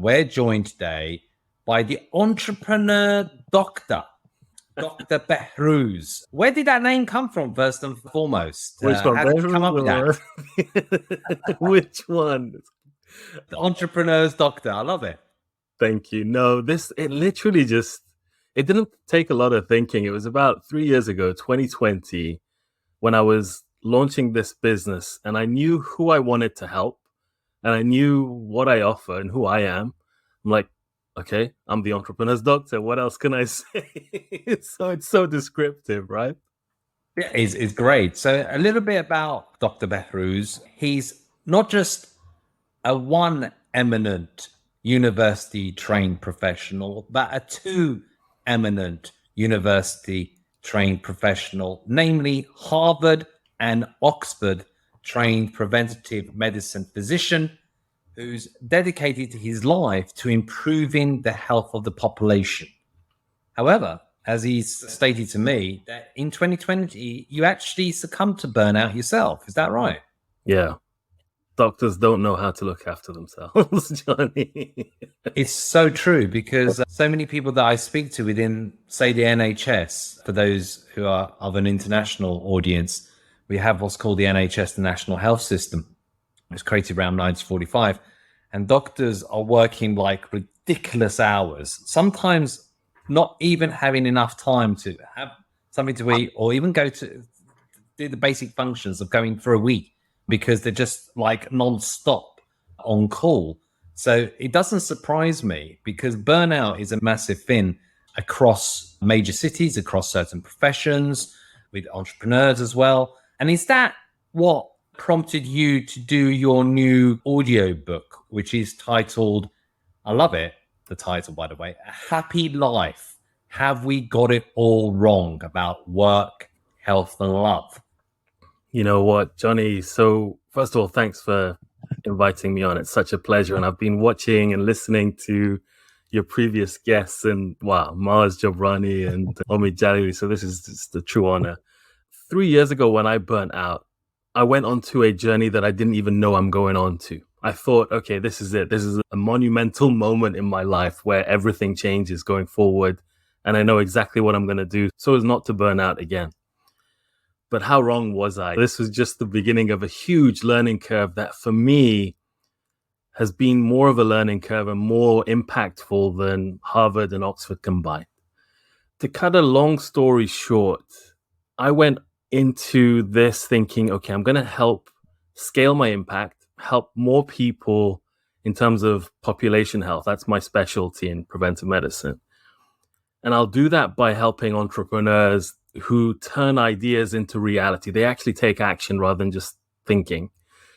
We're joined today by the entrepreneur doctor, Dr. Behrooz. Where did that name come from, first and foremost? Which one? How did you come up with that? Which one? The entrepreneur's doctor. I love it. Thank you. No, it literally it didn't take a lot of thinking. It was about 3 years ago, 2020, when I was launching this business, and I knew who I wanted to help, and I knew what I offer and who I am. I'm like, okay, I'm the entrepreneur's doctor. What else can I say? So it's so descriptive, right? Yeah, it's great. So a little bit about Dr. Behrooz. He's not just a one eminent university trained professional, but a two eminent university trained professional, namely Harvard and Oxford trained preventive medicine physician who's dedicated his life to improving the health of the population. However, as he's stated to me, that in 2020, you actually succumbed to burnout yourself. Is that right? Yeah. Doctors don't know how to look after themselves, Johnny. It's so true, because so many people that I speak to within, say, the NHS, for those who are of an international audience, we have what's called the NHS, the National Health System. It was created around 1945. And doctors are working like ridiculous hours, sometimes not even having enough time to have something to eat or even go to do the basic functions of going for a week, because they're just like non-stop on call. So it doesn't surprise me, because burnout is a massive thing across major cities, across certain professions, with entrepreneurs as well. And is that what prompted you to do your new audio book, which is titled, I love it, the title, by the way, A Happy Life. Have we got it all wrong about work, health, and love? You know what, Johnny? So first of all, thanks for inviting me on. It's such a pleasure. And I've been watching and listening to your previous guests, and wow, Mars Jobrani and Omid Jalili. So this is just a true honor. 3 years ago, when I burnt out, I went onto a journey that I didn't even know I'm going on to. I thought, okay, this is it. This is a monumental moment in my life where everything changes going forward. And I know exactly what I'm going to do so as not to burn out again. But how wrong was I? This was just the beginning of a huge learning curve that for me has been more of a learning curve and more impactful than Harvard and Oxford combined. To cut a long story short, I went into this thinking, okay, I'm going to help scale my impact, help more people in terms of population health. That's my specialty in preventive medicine. And I'll do that by helping entrepreneurs who turn ideas into reality. They actually take action rather than just thinking.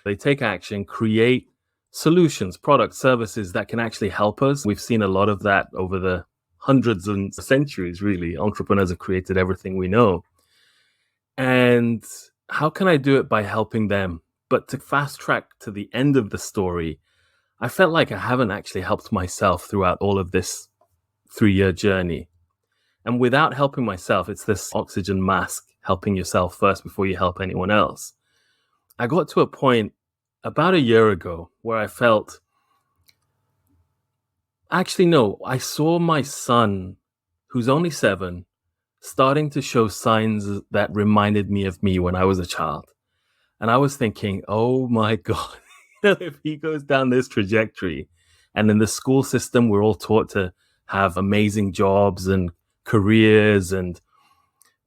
They take action, create solutions, products, services that can actually help us. We've seen a lot of that over the hundreds and centuries, really. Entrepreneurs have created everything we know. And how can I do it? By helping them. But to fast track to the end of the story, I felt like I haven't actually helped myself throughout all of this 3-year journey. And without helping myself, it's this oxygen mask, helping yourself first before you help anyone else. I got to a point about a year ago where I felt, actually, no, I saw my son, who's only 7, starting to show signs that reminded me of me when I was a child. And I was thinking, oh my God, if he goes down this trajectory, and in the school system, we're all taught to have amazing jobs and careers, and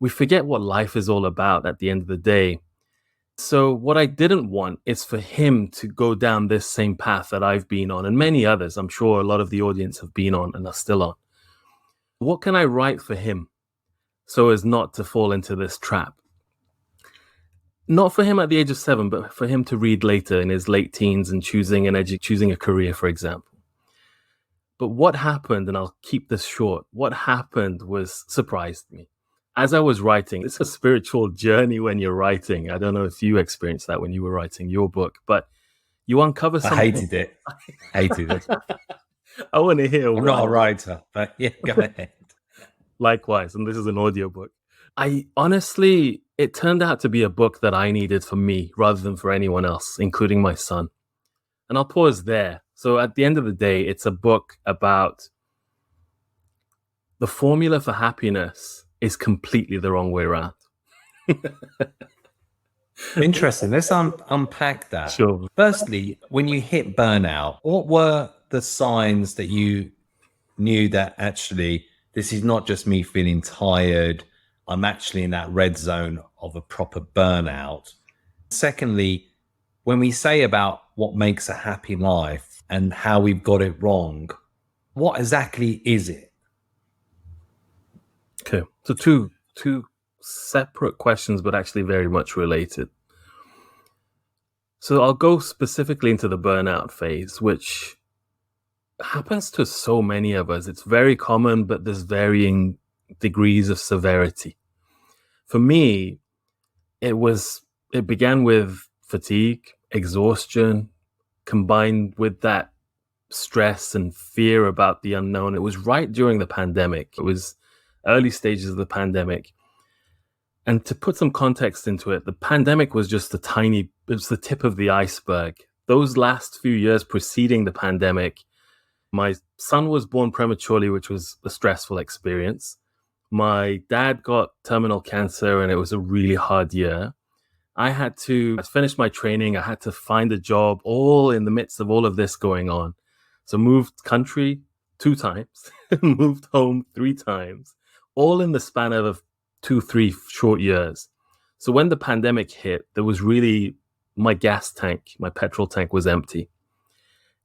we forget what life is all about at the end of the day. So what I didn't want is for him to go down this same path that I've been on, and many others, I'm sure a lot of the audience have been on and are still on. What can I write for him so as not to fall into this trap? Not for him at the age of 7, but for him to read later in his late teens and choosing a career, for example. But what happened, and I'll keep this short, what happened surprised me. As I was writing, it's a spiritual journey when you're writing. I don't know if you experienced that when you were writing your book, but you uncover something. I hated it. I want to hear. I'm not a writer, but yeah, go ahead. Likewise, and this is an audiobook. It turned out to be a book that I needed for me rather than for anyone else, including my son. And I'll pause there. So at the end of the day, it's a book about the formula for happiness is completely the wrong way around. Interesting. Let's unpack that. Sure. Firstly, when you hit burnout, what were the signs that you knew that actually this is not just me feeling tired, I'm actually in that red zone of a proper burnout? Secondly, when we say about what makes a happy life and how we've got it wrong, what exactly is it? Okay. So two separate questions, but actually very much related. So I'll go specifically into the burnout phase, which happens to so many of us. It's very common, but there's varying degrees of severity. For me, it began with fatigue, exhaustion, combined with that stress and fear about the unknown. It was right during the pandemic. It was early stages of the pandemic. And to put some context into it, the pandemic was just it was the tip of the iceberg. Those last few years preceding the pandemic, my son was born prematurely, which was a stressful experience. My dad got terminal cancer, and it was a really hard year. I finished my training. I had to find a job all in the midst of all of this going on. So moved country 2 times, moved home 3 times, all in the span of 2-3 short years. So when the pandemic hit, there was really my petrol tank was empty.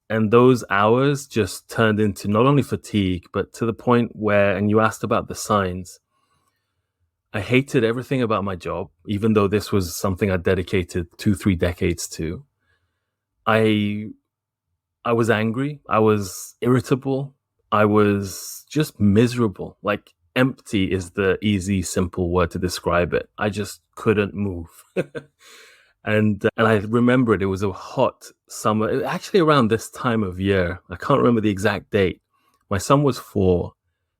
And those hours just turned into not only fatigue, but to the point where, and you asked about the signs, I hated everything about my job, even though this was something I dedicated 2-3 decades to. I was angry. I was irritable. I was just miserable. Like, empty is the easy, simple word to describe it. I just couldn't move. And I remember it was a hot summer, actually around this time of year. I can't remember the exact date. My son was 4,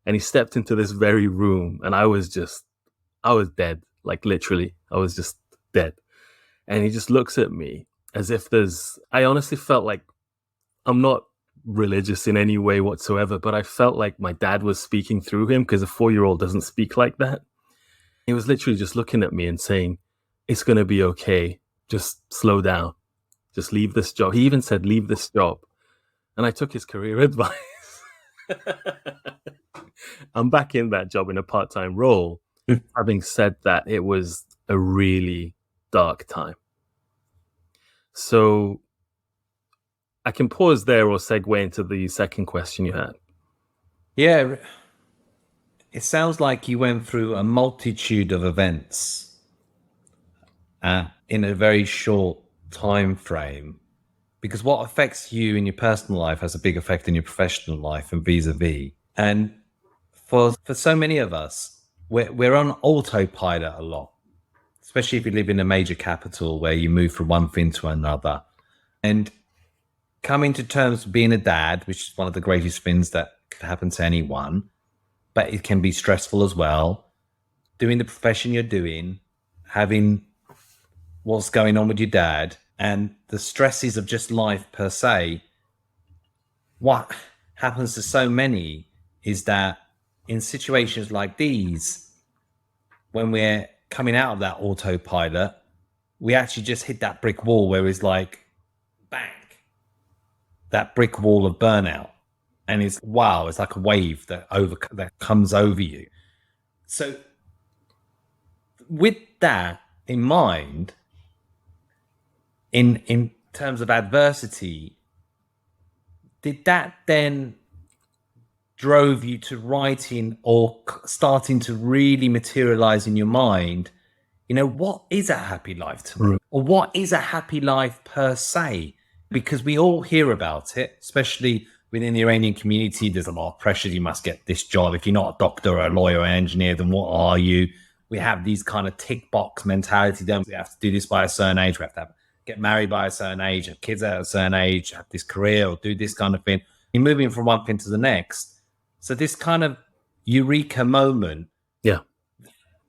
and he stepped into this very room, and I was dead. Like, literally, I was just dead. And he just looks at me as if I honestly felt like, I'm not religious in any way whatsoever, but I felt like my dad was speaking through him, because a 4-year-old doesn't speak like that. He was literally just looking at me and saying, "It's going to be okay. Just slow down. Just leave this job." He even said, "Leave this job." And I took his career advice. I'm back in that job in a part-time role. Having said that, it was a really dark time. So I can pause there or segue into the second question you had. Yeah, it sounds like you went through a multitude of events in a very short time frame, because what affects you in your personal life has a big effect in your professional life and vis-a-vis. And for so many of us, we're on autopilot a lot, especially if you live in a major capital where you move from one thing to another. And coming to terms with being a dad, which is one of the greatest things that could happen to anyone, but it can be stressful as well. Doing the profession you're doing, having what's going on with your dad, and the stresses of just life per se. What happens to so many is that in situations like these, when we're coming out of that autopilot, we actually just hit that brick wall where it's like, bang, that brick wall of burnout. And it's like a wave that comes over you. So with that in mind, in terms of adversity, did that then drove you to writing or starting to really materialize in your mind, what is a happy life to me? Or what is a happy life per se? Because we all hear about it, especially within the Iranian community. There's a lot of pressure. You must get this job. If you're not a doctor or a lawyer or an engineer, then what are you? We have these kind of tick box mentality. Then we have to do this by a certain age. We have to get married by a certain age, have kids at a certain age, have this career or do this kind of thing. You're moving from one thing to the next. So this kind of eureka moment. Yeah.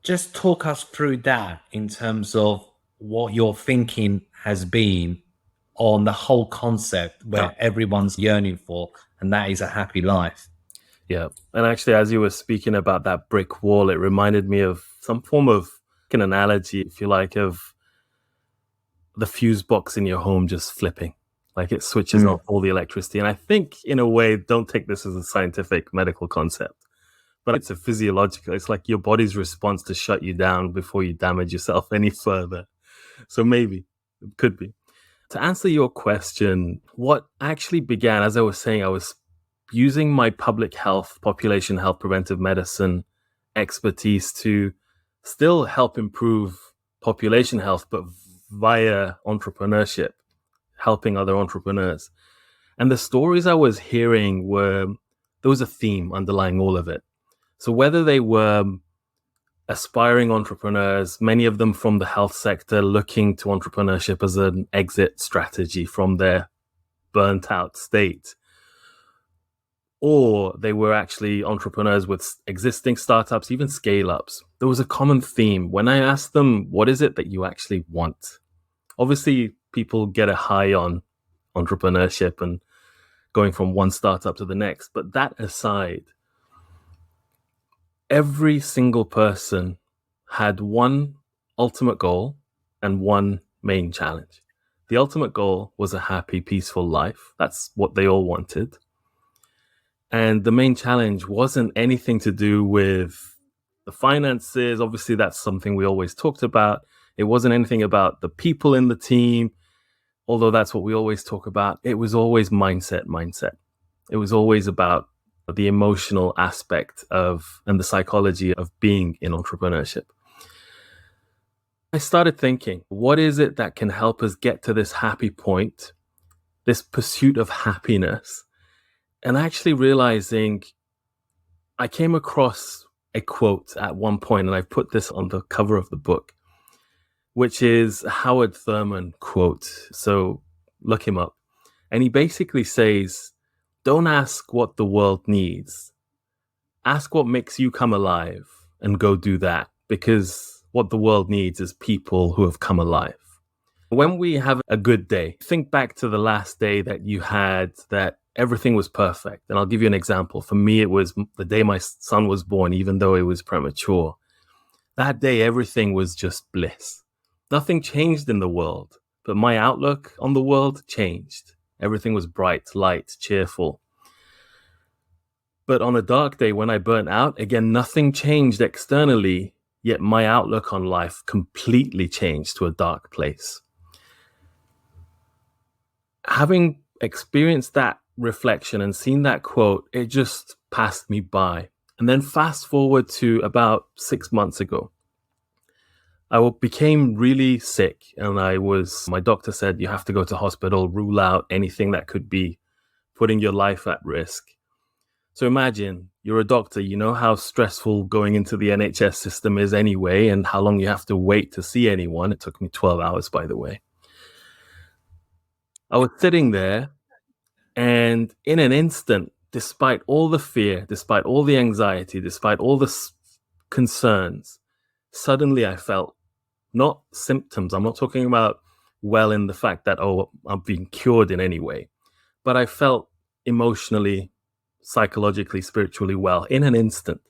Just talk us through that in terms of what your thinking has been on the whole concept where everyone's yearning for, and that is a happy life. Yeah. And actually, as you were speaking about that brick wall, it reminded me of some form of an analogy, if you like, of the fuse box in your home just flipping. Like it switches off all the electricity. And I think, in a way, don't take this as a scientific medical concept, but it's a physiological. It's like your body's response to shut you down before you damage yourself any further. So maybe it could be. To answer your question, what actually began, as I was saying, I was using my public health, population health, preventive medicine expertise to still help improve population health, but via entrepreneurship, helping other entrepreneurs. And the stories I was hearing there was a theme underlying all of it. So whether they were aspiring entrepreneurs, many of them from the health sector, looking to entrepreneurship as an exit strategy from their burnt out state, or they were actually entrepreneurs with existing startups, even scale ups, there was a common theme. When I asked them, what is it that you actually want? Obviously, people get a high on entrepreneurship and going from one startup to the next. But that aside, every single person had one ultimate goal and one main challenge. The ultimate goal was a happy, peaceful life. That's what they all wanted. And the main challenge wasn't anything to do with the finances. Obviously, that's something we always talked about. It wasn't anything about the people in the team, although that's what we always talk about. It was always mindset. It was always about the emotional aspect of and the psychology of being in entrepreneurship. I started thinking, what is it that can help us get to this happy point, this pursuit of happiness? And actually realizing, I came across a quote at one point, and I put this on the cover of the book, which is a Howard Thurman quote. So look him up. And he basically says, don't ask what the world needs. Ask what makes you come alive and go do that, because what the world needs is people who have come alive. When we have a good day, think back to the last day that you had that everything was perfect. And I'll give you an example. For me, it was the day my son was born, even though it was premature. That day, everything was just bliss. Nothing changed in the world, but my outlook on the world changed. Everything was bright, light, cheerful. But on a dark day when I burnt out, again, nothing changed externally, yet my outlook on life completely changed to a dark place. Having experienced that reflection and seen that quote, it just passed me by. And then fast forward to about 6 months ago, I became really sick, and my doctor said, you have to go to hospital, rule out anything that could be putting your life at risk. So imagine you're a doctor, you know how stressful going into the NHS system is anyway, and how long you have to wait to see anyone. It took me 12 hours, by the way. I was sitting there, and in an instant, despite all the fear, despite all the anxiety, despite all the concerns, suddenly I felt not symptoms. I'm not talking about well in the fact that, I'm being cured in any way, but I felt emotionally, psychologically, spiritually well in an instant.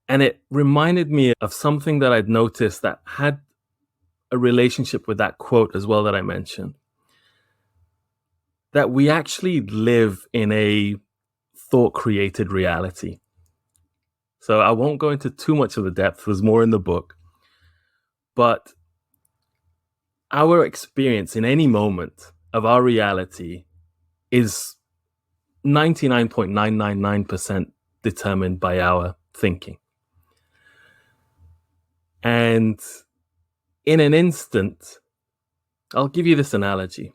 And it reminded me of something that I'd noticed that had a relationship with that quote as well that I mentioned, that we actually live in a thought-created reality. So I won't go into too much of the depth. There's more in the book. But our experience in any moment of our reality is 99.999% determined by our thinking. And in an instant, I'll give you this analogy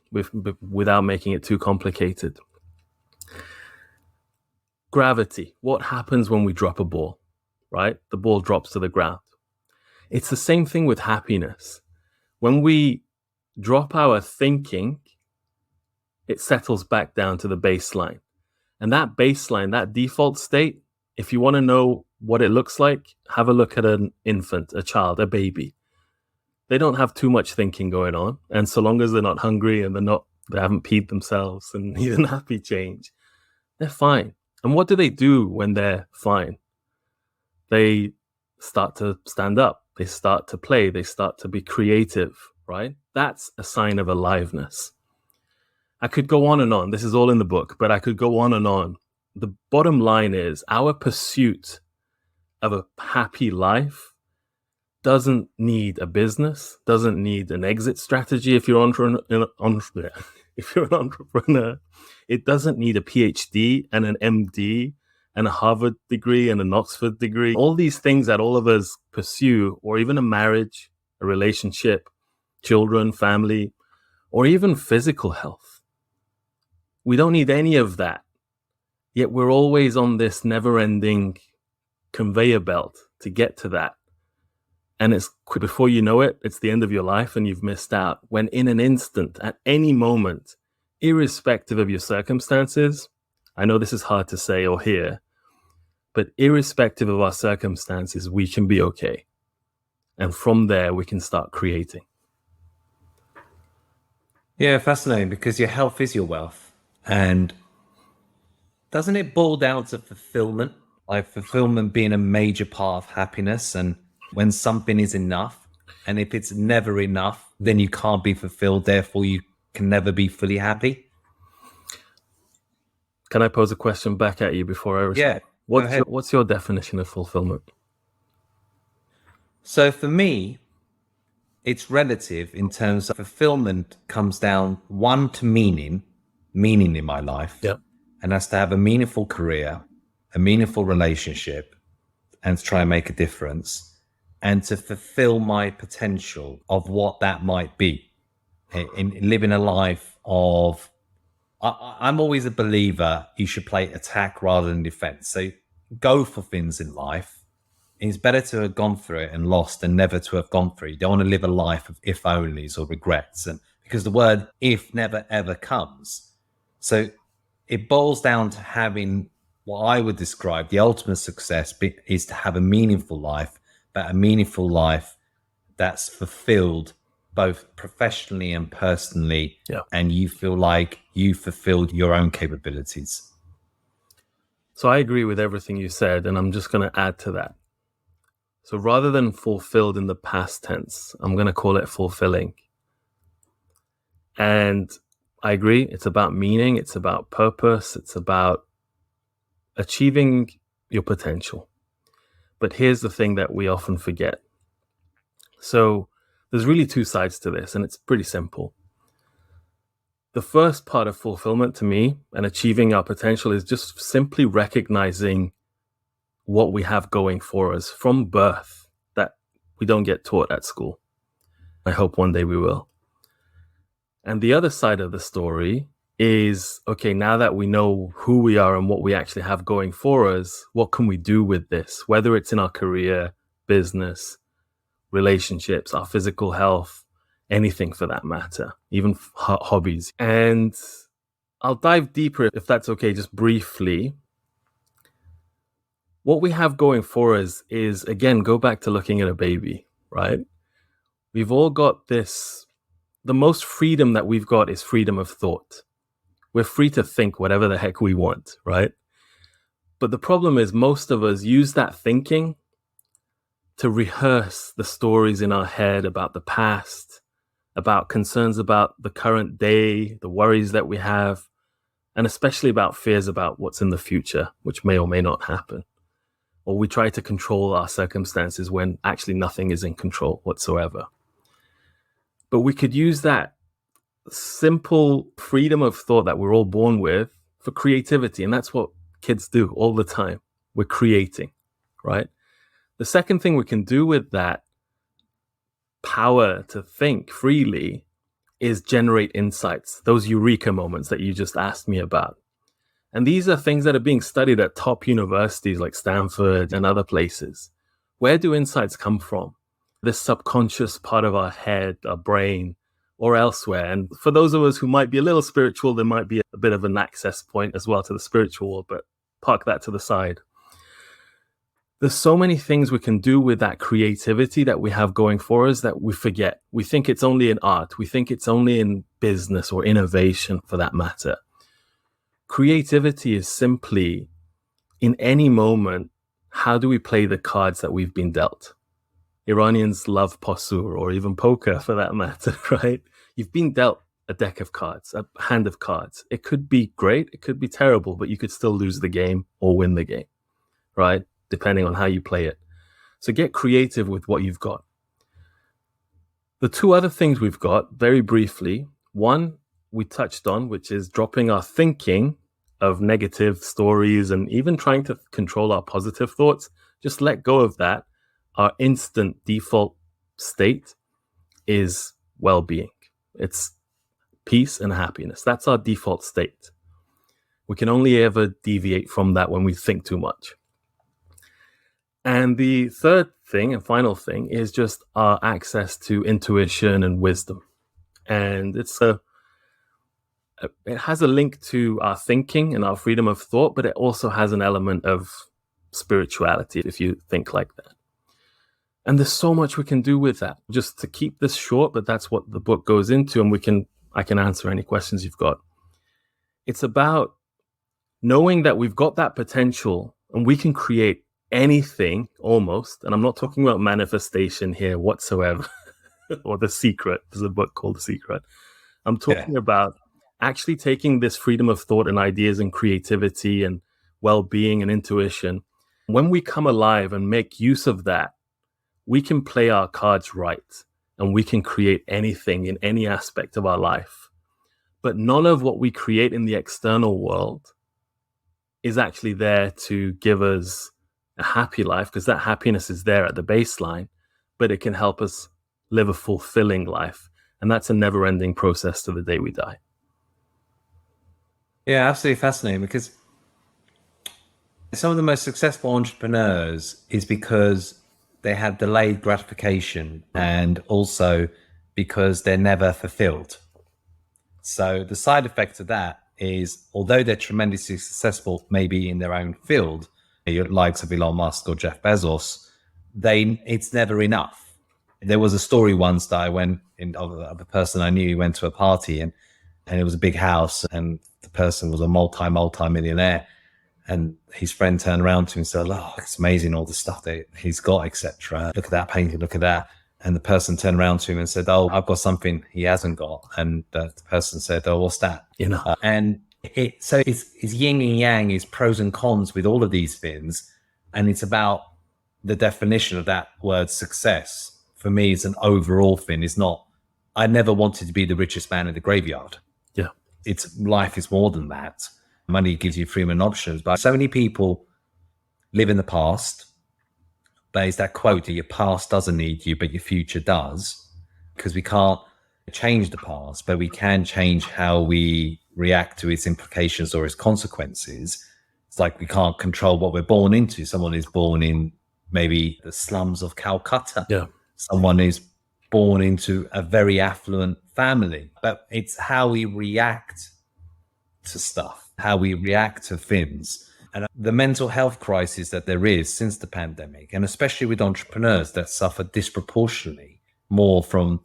without making it too complicated. Gravity. What happens when we drop a ball, right? The ball drops to the ground. It's the same thing with happiness. When we drop our thinking, it settles back down to the baseline. And that baseline, that default state, if you want to know what it looks like, have a look at an infant, a child, a baby. they don't have too much thinking going on. And so long as they're not hungry and they haven't peed themselves and need a nappy change, they're fine. And what do they do when they're fine? They start to stand up. They start to play. They start to be creative, right? That's a sign of aliveness. I could go on and on. This is all in the book, but I could go on and on. The bottom line is our pursuit of a happy life doesn't need a business, doesn't need an exit strategy if you're if you're an entrepreneur. It doesn't need a PhD and an MD and a Harvard degree and an Oxford degree. All these things that all of us pursue, or even a marriage, a relationship, children, family, or even physical health. We don't need any of that. Yet we're always on this never-ending conveyor belt to get to that. And it's before you know it, it's the end of your life and you've missed out. When in an instant, at any moment, irrespective of your circumstances, I know this is hard to say or hear, but irrespective of our circumstances, we can be okay. And from there, we can start creating. Yeah, fascinating, because your health is your wealth. And doesn't it boil down to fulfillment? Like fulfillment being a major part of happiness, and when something is enough, and if it's never enough, then you can't be fulfilled. Therefore, you can never be fully happy. Can I pose a question back at you before I respond? Yeah. What's your definition of fulfillment? So for me, it's relative in terms of fulfillment comes down, one, to meaning in my life. Yeah. And that's to have a meaningful career, a meaningful relationship, and to try and make a difference, and to fulfill my potential of what that might be in living a life of, I'm always a believer you should play attack rather than defense. So go for things in life. It's better to have gone through it and lost than never to have gone through it. You don't want to live a life of if onlys or regrets, and because the word if never ever comes. So it boils down to having what I would describe the ultimate success is to have a meaningful life, but a meaningful life that's fulfilled both professionally and personally. Yeah. And you feel like you fulfilled your own capabilities. So I agree with everything you said, and I'm just going to add to that. So rather than fulfilled in the past tense, I'm going to call it fulfilling. And I agree, it's about meaning, it's about purpose, it's about achieving your potential. But here's the thing that we often forget. So there's really two sides to this, and it's pretty simple. The first part of fulfillment to me and achieving our potential is just simply recognizing what we have going for us from birth that we don't get taught at school. I hope one day we will. And the other side of the story is, okay, now that we know who we are and what we actually have going for us, what can we do with this? Whether it's in our career, business, relationships, our physical health, anything for that matter, even hobbies. And I'll dive deeper, if that's okay, just briefly. What we have going for us is, again, go back to looking at a baby, right? We've all got this. The most freedom that we've got is freedom of thought. We're free to think whatever the heck we want, right? But the problem is most of us use that thinking to rehearse the stories in our head about the past, about concerns about the current day, the worries that we have, and especially about fears about what's in the future, which may or may not happen. Or we try to control our circumstances when actually nothing is in control whatsoever. But we could use that simple freedom of thought that we're all born with for creativity. And that's what kids do all the time. We're creating, right? The second thing we can do with that power to think freely is generate insights, those eureka moments that you just asked me about. And these are things that are being studied at top universities like Stanford and other places. Where do insights come from? This subconscious part of our head, our brain, or elsewhere. And for those of us who might be a little spiritual, there might be a bit of an access point as well to the spiritual world, but park that to the side. There's so many things we can do with that creativity that we have going for us that we forget. We think it's only in art. We think it's only in business or innovation for that matter. Creativity is simply, in any moment, how do we play the cards that we've been dealt? Iranians love posur, or even poker for that matter, right? You've been dealt a deck of cards, a hand of cards. It could be great, it could be terrible, but you could still lose the game or win the game, right? Depending on how you play it. So get creative with what you've got. The two other things we've got, very briefly, one we touched on, which is dropping our thinking of negative stories and even trying to control our positive thoughts. Just let go of that. Our instant default state is well-being. It's peace and happiness. That's our default state. We can only ever deviate from that when we think too much. And the third thing and final thing is just our access to intuition and wisdom. And it has a link to our thinking and our freedom of thought, but it also has an element of spirituality, if you think like that. And there's so much we can do with that. Just to keep this short, but that's what the book goes into, and I can answer any questions you've got. It's about knowing that we've got that potential and we can create anything almost. And I'm not talking about manifestation here whatsoever, or The Secret. There's a book called The Secret. I'm talking about actually taking this freedom of thought and ideas and creativity and well-being and intuition. When we come alive and make use of that, we can play our cards right and we can create anything in any aspect of our life. But none of what we create in the external world is actually there to give us a happy life, because that happiness is there at the baseline, but it can help us live a fulfilling life. And that's a never-ending process to the day we die. Yeah, absolutely fascinating, because some of the most successful entrepreneurs is because they have delayed gratification, and also because they're never fulfilled. So the side effect of that is, although they're tremendously successful maybe in their own field, your likes of Elon Musk or Jeff Bezos, it's never enough. There was a story once that I went in of a person I knew. He went to a party and it was a big house, and the person was a multi-millionaire. And his friend turned around to him and said, "Oh, it's amazing, all the stuff that he's got, etc. Look at that painting, look at that." And the person turned around to him and said, "Oh, I've got something he hasn't got." And the person said, "Oh, what's that?" And it's yin and yang, is pros and cons with all of these things. And it's about the definition of that word success. For me, it's an overall thing. It's not, I never wanted to be the richest man in the graveyard. Yeah. Life is more than that. Money gives you freedom and options. But so many people live in the past. There's that quote that your past doesn't need you, but your future does. Because we can't change the past, but we can change how we react to its implications or its consequences. It's like we can't control what we're born into. Someone is born in maybe the slums of Calcutta. Yeah. Someone is born into a very affluent family. But it's how we react to stuff, how we react to things. And the mental health crisis that there is since the pandemic, and especially with entrepreneurs that suffer disproportionately more from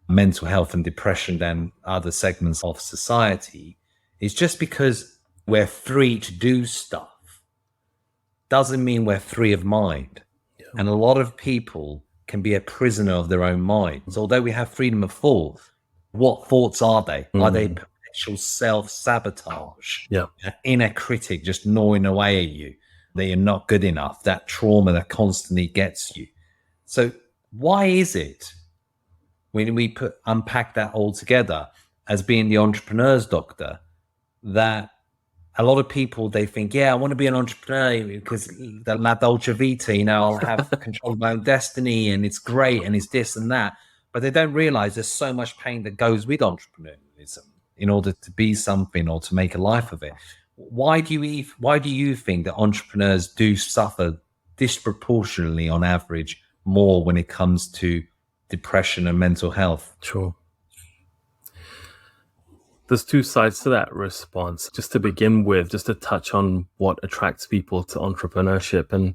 mental health and depression than other segments of society, is just because we're free to do stuff doesn't mean we're free of mind. Yeah. And a lot of people can be a prisoner of their own minds. Although we have freedom of thought, what thoughts are they? Are they perpetual self-sabotage? Yeah. An inner critic just gnawing away at you, that you're not good enough, that trauma that constantly gets you. So why is it, when we unpack that all together as being the entrepreneur's doctor, that a lot of people, they think, yeah, I want to be an entrepreneur because the La Dolce Vita, I'll have control of my own destiny and it's great and it's this and that. But they don't realize there's so much pain that goes with entrepreneurialism in order to be something or to make a life of it. Why do you think that entrepreneurs do suffer disproportionately on average more when it comes to depression and mental health? Sure. There's two sides to that response. Just to begin with, just to touch on what attracts people to entrepreneurship. And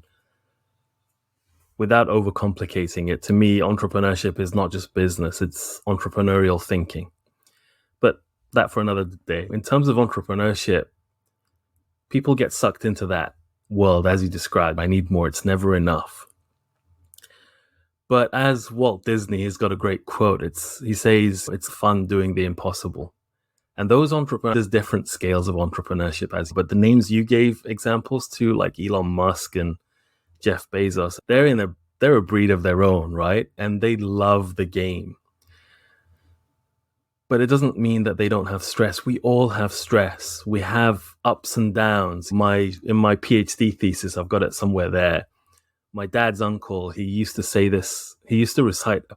without overcomplicating it, to me, entrepreneurship is not just business, it's entrepreneurial thinking. But that for another day. In terms of entrepreneurship, people get sucked into that world, as you described. I need more, it's never enough. But as Walt Disney has got a great quote, he says, it's fun doing the impossible. And those entrepreneurs, there's different scales of entrepreneurship, but the names you gave examples to, like Elon Musk and Jeff Bezos, they're a breed of their own, right? And they love the game. But it doesn't mean that they don't have stress. We all have stress. We have ups and downs. In my PhD thesis, I've got it somewhere there. My dad's uncle, he used to say this. He used to recite a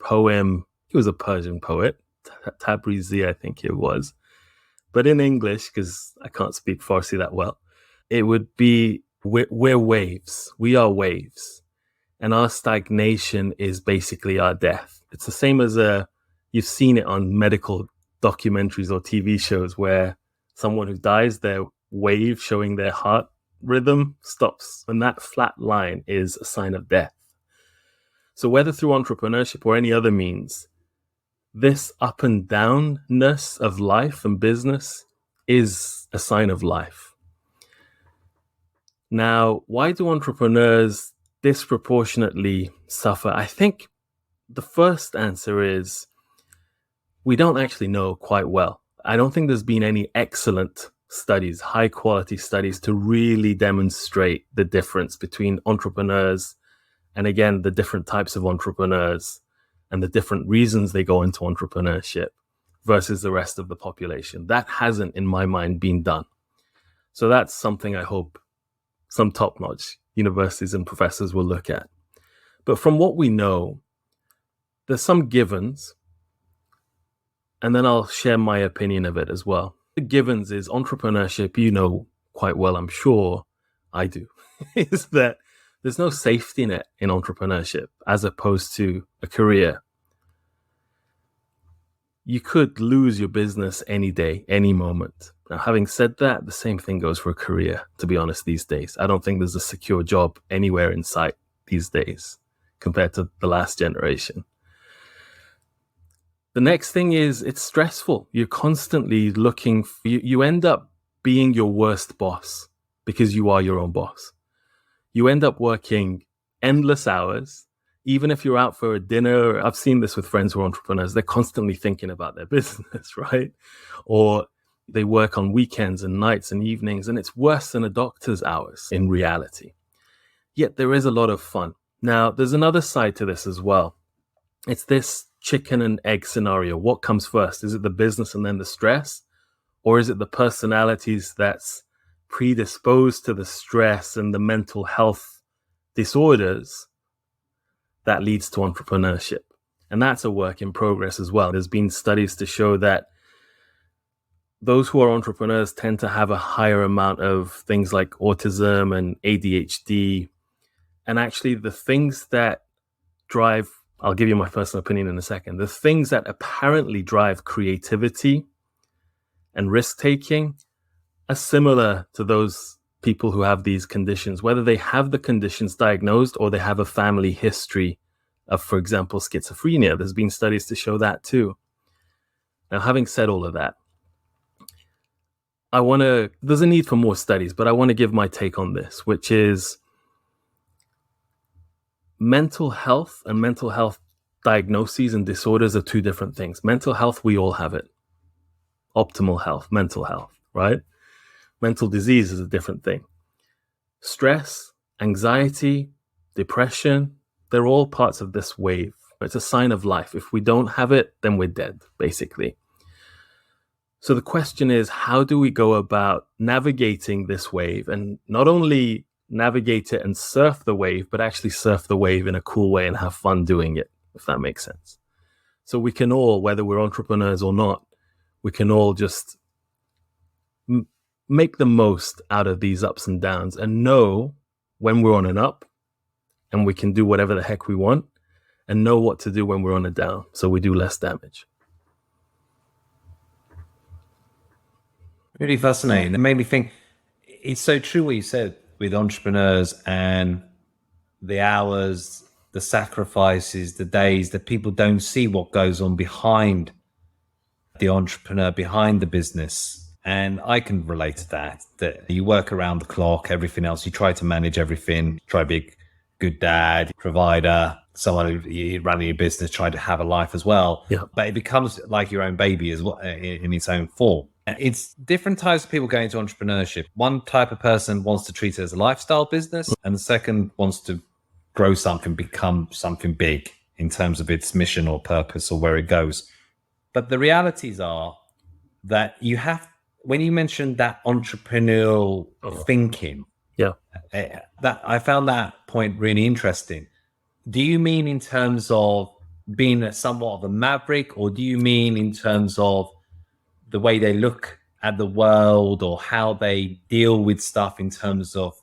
poem. He was a Persian poet, Tabrizi, I think it was. But in English, because I can't speak Farsi that well, it would be, we're waves. We are waves. And our stagnation is basically our death. It's the same as you've seen it on medical documentaries or TV shows where someone who dies, their wave showing their heart rhythm stops. And that flat line is a sign of death. So whether through entrepreneurship or any other means, this up and downness of life and business is a sign of life. Now, why do entrepreneurs disproportionately suffer? I think the first answer is we don't actually know quite well. I don't think there's been any excellent studies, high quality studies to really demonstrate the difference between entrepreneurs and, again, the different types of entrepreneurs and the different reasons they go into entrepreneurship versus the rest of the population. That hasn't, in my mind, been done. So that's something I hope some top-notch universities and professors will look at. But from what we know, there's some givens, and then I'll share my opinion of it as well. The givens is entrepreneurship, you know quite well, I'm sure I do, is that there's no safety net in entrepreneurship as opposed to a career. You could lose your business any day, any moment. Now, having said that, the same thing goes for a career, to be honest, these days. I don't think there's a secure job anywhere in sight these days compared to the last generation. The next thing is it's stressful. You're constantly looking, you end up being your worst boss because you are your own boss. You end up working endless hours. Even if you're out for a dinner, I've seen this with friends who are entrepreneurs, they're constantly thinking about their business, right? Or they work on weekends and nights and evenings, and it's worse than a doctor's hours in reality. Yet there is a lot of fun. Now, there's another side to this as well. It's this chicken and egg scenario. What comes first? Is it the business and then the stress? Or is it the personalities that's predisposed to the stress and the mental health disorders that leads to entrepreneurship? And that's a work in progress as well. There's been studies to show that those who are entrepreneurs tend to have a higher amount of things like autism and ADHD. And actually the things that drive, I'll give you my personal opinion in a second, the things that apparently drive creativity and risk-taking are similar to those people who have these conditions, whether they have the conditions diagnosed or they have a family history of, for example, schizophrenia. There's been studies to show that too. Now, having said all of that, there's a need for more studies, but I want to give my take on this, which is mental health and mental health diagnoses and disorders are two different things. Mental health, we all have it. Optimal health, mental health, right? Mental disease is a different thing. Stress, anxiety, depression, they're all parts of this wave. It's a sign of life. If we don't have it, then we're dead, basically. So the question is, how do we go about navigating this wave and not only navigate it and surf the wave, but actually surf the wave in a cool way and have fun doing it, if that makes sense. So we can all, whether we're entrepreneurs or not, we can all just make the most out of these ups and downs and know when we're on an up and we can do whatever the heck we want, and know what to do when we're on a down so we do less damage. Really fascinating. It made me think, it's so true what you said with entrepreneurs and the hours, the sacrifices, the days, that people don't see what goes on behind the entrepreneur, behind the business. And I can relate to that you work around the clock, everything else. You try to manage everything, try to be a good dad, provider, someone who running a business, try to have a life as well. Yeah. But it becomes like your own baby as well in its own form. It's different types of people going into entrepreneurship. One type of person wants to treat it as a lifestyle business, and the second wants to grow something, become something big in terms of its mission or purpose or where it goes. But the realities are that you have, when you mentioned that entrepreneurial thinking, Yeah. that I found that point really interesting. Do you mean in terms of being somewhat of a maverick, or do you mean in terms of the way they look at the world or how they deal with stuff in terms of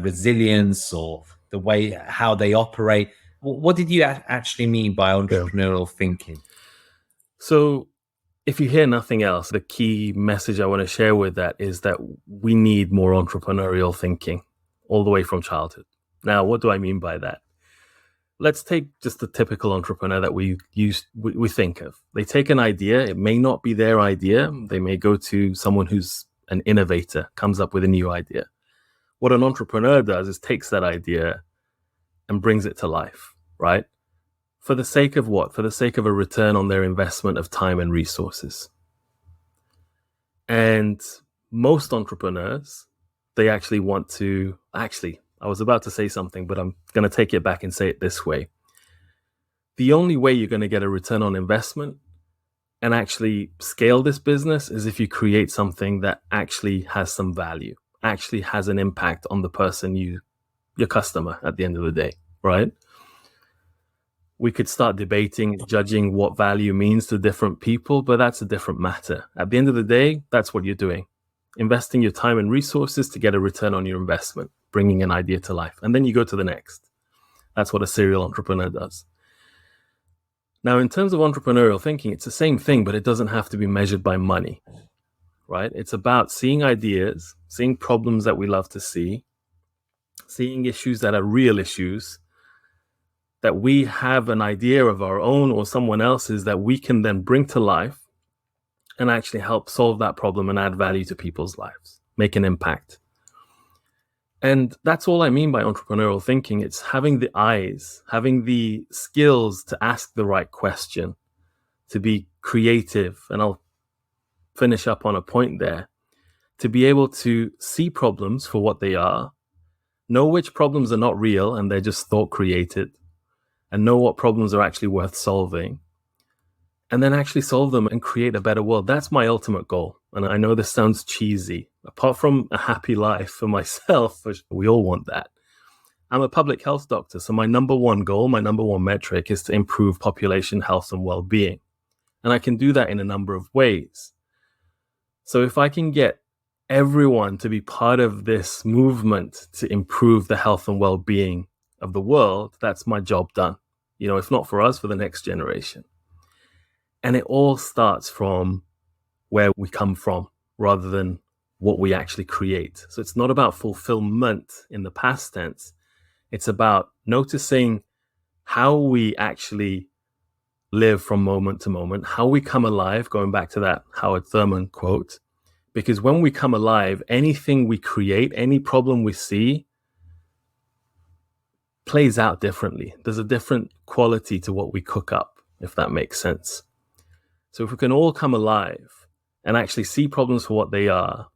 resilience or the way how they operate? What did you actually mean by entrepreneurial thinking? So if you hear nothing else, the key message I want to share with that is that we need more entrepreneurial thinking all the way from childhood. Now, what do I mean by that? Let's take just the typical entrepreneur that we think of. They take an idea. It may not be their idea. They may go to someone who's an innovator, comes up with a new idea. What an entrepreneur does is takes that idea and brings it to life, right? For the sake of what? For the sake of a return on their investment of time and resources. And most entrepreneurs, they actually want to, I was about to say something, but I'm going to take it back and say it this way. The only way you're going to get a return on investment and actually scale this business is if you create something that actually has some value, actually has an impact on the person, your customer at the end of the day, right? We could start debating, judging what value means to different people, but that's a different matter. At the end of the day, that's what you're doing. Investing your time and resources to get a return on your investment, bringing an idea to life. And then you go to the next. That's what a serial entrepreneur does. Now, in terms of entrepreneurial thinking, it's the same thing, but it doesn't have to be measured by money, right? It's about seeing ideas, seeing problems that we love to see, seeing issues that are real issues, that we have an idea of our own or someone else's that we can then bring to life and actually help solve that problem and add value to people's lives, make an impact. And that's all I mean by entrepreneurial thinking. It's having the eyes, having the skills to ask the right question, to be creative. And I'll finish up on a point there, to be able to see problems for what they are, know which problems are not real and they're just thought created, and know what problems are actually worth solving, and then actually solve them and create a better world. That's my ultimate goal. And I know this sounds cheesy. Apart from a happy life for myself, which we all want that, I'm a public health doctor. So my number one goal, my number one metric is to improve population health and well-being. And I can do that in a number of ways. So if I can get everyone to be part of this movement to improve the health and well-being of the world, that's my job done. If not for us, for the next generation. And it all starts from where we come from rather than what we actually create. So it's not about fulfillment in the past tense. It's about noticing how we actually live from moment to moment, how we come alive, going back to that Howard Thurman quote. Because when we come alive, anything we create, any problem we see, plays out differently. There's a different quality to what we cook up, if that makes sense. So if we can all come alive and actually see problems for what they are,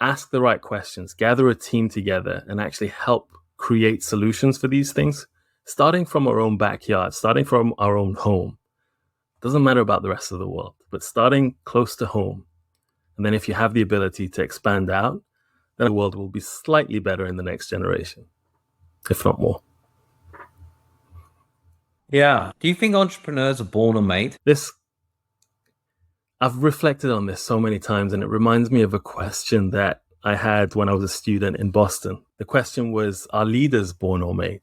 ask the right questions, gather a team together and actually help create solutions for these things, starting from our own backyard, starting from our own home. Doesn't matter about the rest of the world, but starting close to home. And then if you have the ability to expand out, then the world will be slightly better in the next generation, if not more. Yeah. Do you think entrepreneurs are born or made? I've reflected on this so many times, and it reminds me of a question that I had when I was a student in Boston. The question was, are leaders born or made?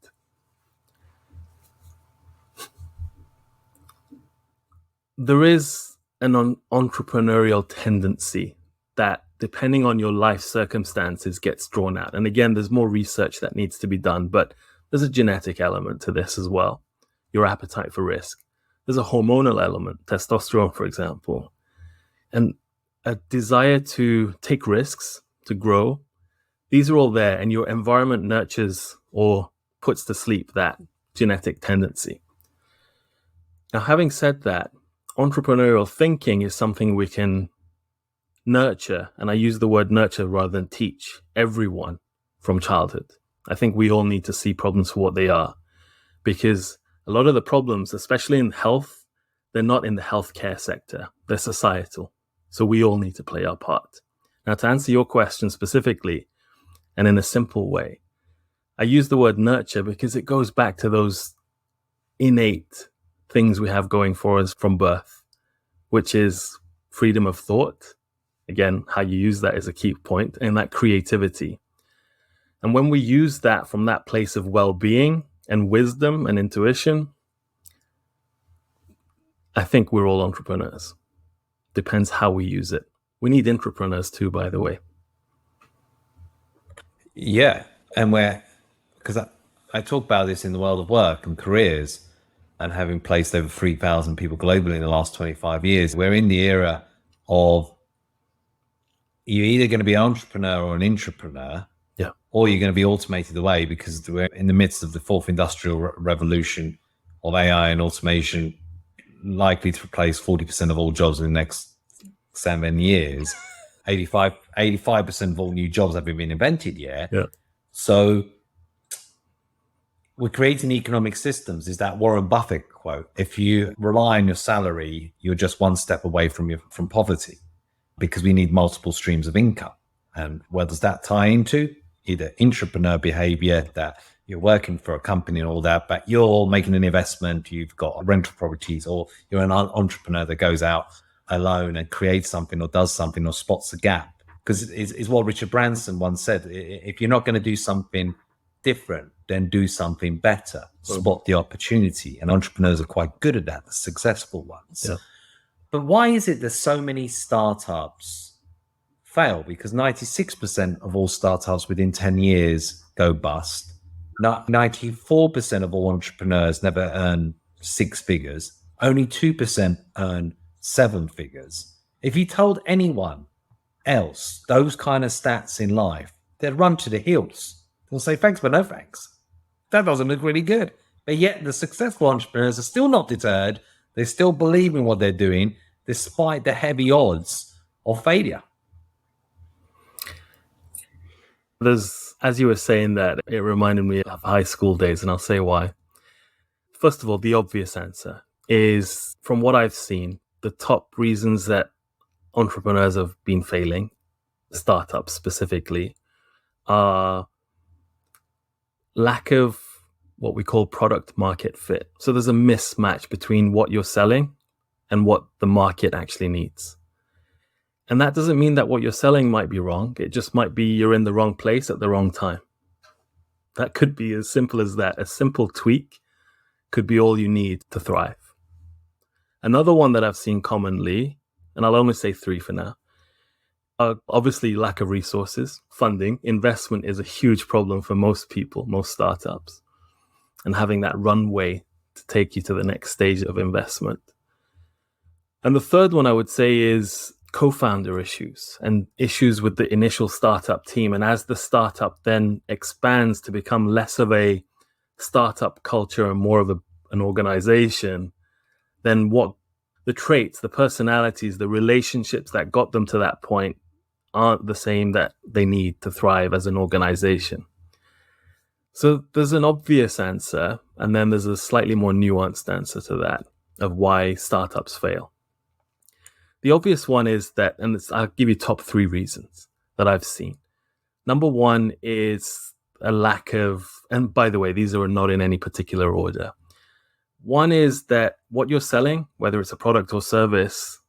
There is an entrepreneurial tendency that, depending on your life circumstances, gets drawn out. And again, there's more research that needs to be done, but There's a genetic element to this as well. Your appetite for risk. There's a hormonal element, testosterone, for example, and a desire to take risks, to grow. These are all there, and your environment nurtures or puts to sleep that genetic tendency. Now, having said that, entrepreneurial thinking is something we can nurture, and I use the word nurture rather than teach, everyone from childhood. I think we all need to see problems for what they are, because a lot of the problems, especially in health, they're not in the healthcare sector, they're societal. So we all need to play our part. Now, to answer your question specifically, and in a simple way, I use the word nurture because it goes back to those innate things we have going for us from birth, which is freedom of thought. Again, how you use that is a key point, and that creativity. And when we use that from that place of well-being and wisdom and intuition, I think we're all entrepreneurs. Depends how we use it. We need entrepreneurs too, by the way. Yeah. And because I talk about this in the world of work and careers, and having placed over 3,000 people globally in the last 25 years, we're in the era of you're either going to be an entrepreneur or an intrapreneur, or you're going to be automated away, because we're in the midst of the fourth industrial revolution of AI and automation, likely to replace 40% of all jobs in the next 7 years. 85% of all new jobs haven't been invented yet. Yeah. So we're creating economic systems. Is that Warren Buffett quote? If you rely on your salary, you're just one step away from poverty, because we need multiple streams of income. And where does that tie into? Either intrapreneur behavior, that you're working for a company and all that, but you're making an investment, you've got rental properties, or you're an entrepreneur that goes out alone and creates something or does something or spots a gap. Because it's what Richard Branson once said: if you're not going to do something different, then do something better. Spot the opportunity. And entrepreneurs are quite good at that, the successful ones. Yeah. But why is it that so many startups fail? Because 96% of all startups within 10 years go bust. 94% of all entrepreneurs never earn 6 figures. Only 2% earn 7 figures. If you told anyone else those kind of stats in life, they'd run to the hills. They'll say thanks, but no thanks. That doesn't look really good. But yet the successful entrepreneurs are still not deterred. They still believe in what they're doing, despite the heavy odds of failure. As you were saying that, it reminded me of high school days, and I'll say why. First of all, the obvious answer is, from what I've seen, the top reasons that entrepreneurs have been failing, startups specifically, are lack of what we call product market fit. So there's a mismatch between what you're selling and what the market actually needs. And that doesn't mean that what you're selling might be wrong. It just might be you're in the wrong place at the wrong time. That could be as simple as that. A simple tweak could be all you need to thrive. Another one that I've seen commonly, and I'll only say 3 for now, are obviously lack of resources. Funding, investment is a huge problem for most people, most startups, and having that runway to take you to the next stage of investment. And the third one I would say is co-founder issues and issues with the initial startup team. And as the startup then expands to become less of a startup culture and more of an organization, then what the traits, the personalities, the relationships that got them to that point aren't the same that they need to thrive as an organization. So there's an obvious answer, and then there's a slightly more nuanced answer to that of why startups fail. The obvious one is that, and I'll give you top 3 reasons that I've seen. Number 1 is a lack of, and by the way, these are not in any particular order. One is that what you're selling, whether it's a product or service,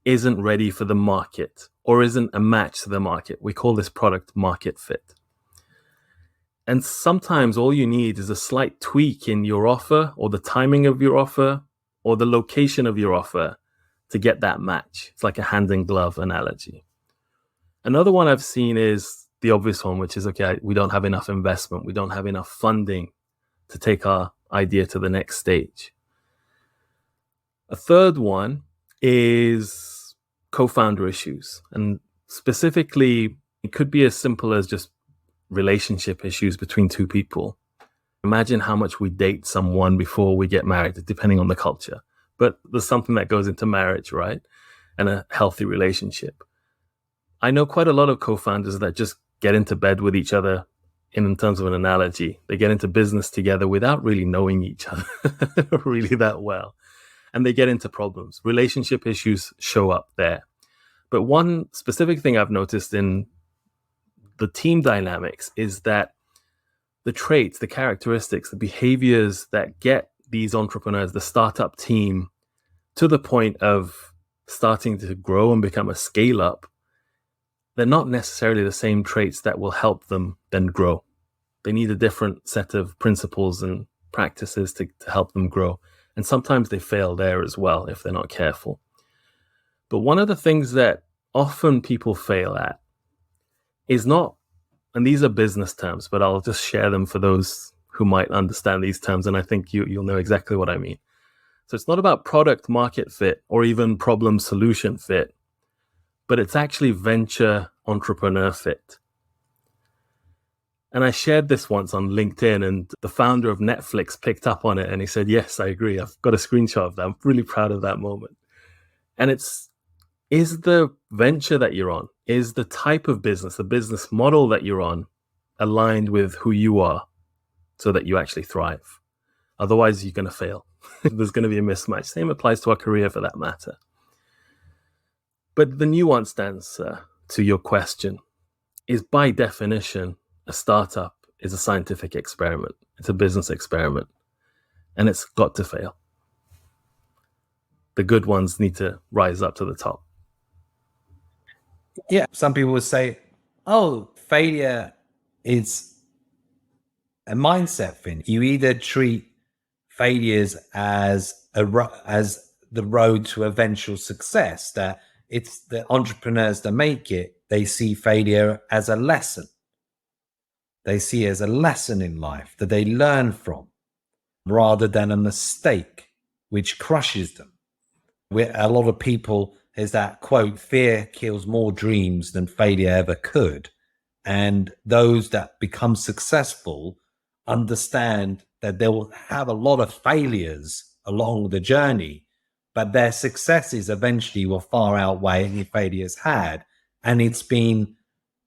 isn't ready for the market or isn't a match to the market. We call this product market fit. And sometimes all you need is a slight tweak in your offer or the timing of your offer or the location of your offer to get that match. It's like a hand and glove analogy. Another one I've seen is the obvious one, which is, okay, we don't have enough investment. We don't have enough funding to take our idea to the next stage. A third one is co-founder issues. And specifically, it could be as simple as just relationship issues between two people. Imagine how much we date someone before we get married, depending on the culture. But there's something that goes into marriage, right? And a healthy relationship. I know quite a lot of co-founders that just get into bed with each other in terms of an analogy. They get into business together without really knowing each other really that well. And they get into problems. Relationship issues show up there. But one specific thing I've noticed in the team dynamics is that the traits, the characteristics, the behaviors that get these entrepreneurs, the startup team, to the point of starting to grow and become a scale up, they're not necessarily the same traits that will help them then grow. They need a different set of principles and practices to help them grow. And sometimes they fail there as well if they're not careful. But one of the things that often people fail at is not, and these are business terms, but I'll just share them for those who might understand these terms, and I think you'll know exactly what I mean. So it's not about product market fit or even problem solution fit, but it's actually venture entrepreneur fit. And I shared this once on LinkedIn, and the founder of Netflix picked up on it and he said, yes, I agree. I've got a screenshot of that. I'm really proud of that moment. And is the venture that you're on, is the type of business, the business model that you're on, aligned with who you are so that you actually thrive? Otherwise, you're going to fail. There's going to be a mismatch. Same applies to our career for that matter. But the nuanced answer to your question is, by definition, a startup is a scientific experiment. It's a business experiment. And it's got to fail. The good ones need to rise up to the top. Yeah, some people would say, oh, failure is a mindset thing. You either treat failures as the road to eventual success, that it's the entrepreneurs that make it, they see failure as a lesson. They see it as a lesson in life that they learn from, rather than a mistake which crushes them. A lot of people, is that quote, fear kills more dreams than failure ever could. And those that become successful understand that they will have a lot of failures along the journey, but their successes eventually will far outweigh any failures had. And it's been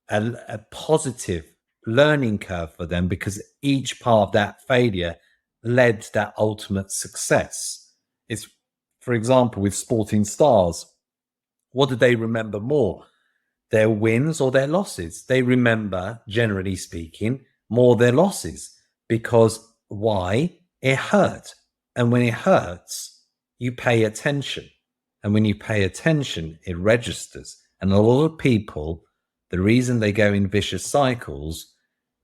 a positive learning curve for them, because each part of that failure led to that ultimate success. It's, for example, with sporting stars, what do they remember more? Their wins or their losses? They remember, generally speaking, more their losses. Because why? It hurt. And when it hurts, you pay attention. And when you pay attention, it registers. And a lot of people, the reason they go in vicious cycles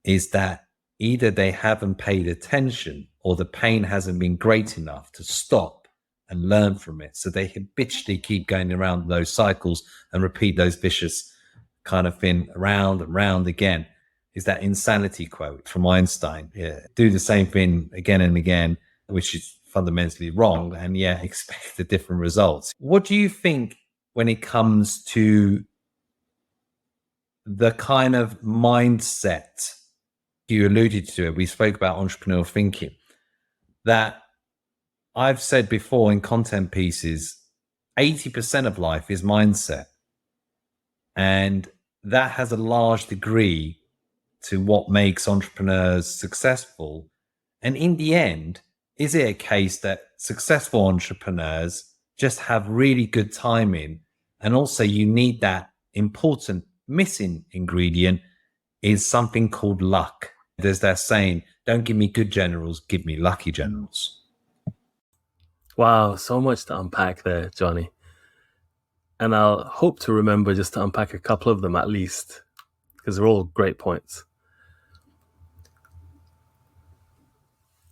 is that either they haven't paid attention or the pain hasn't been great enough to stop and learn from it. So they habitually keep going around those cycles and repeat those vicious kind of thing around and round again. Is that insanity quote from Einstein. Yeah, do the same thing again and again, which is fundamentally wrong, and yeah, expect the different results. What do you think when it comes to the kind of mindset you alluded to it? We spoke about entrepreneurial thinking. That I've said before in content pieces, 80% of life is mindset. And that has a large degree to what makes entrepreneurs successful. And in the end, is it a case that successful entrepreneurs just have really good timing? And also you need that important missing ingredient is something called luck. There's that saying, don't give me good generals, give me lucky generals. Wow, so much to unpack there, Johnny. And I'll hope to remember just to unpack a couple of them at least, because they're all great points.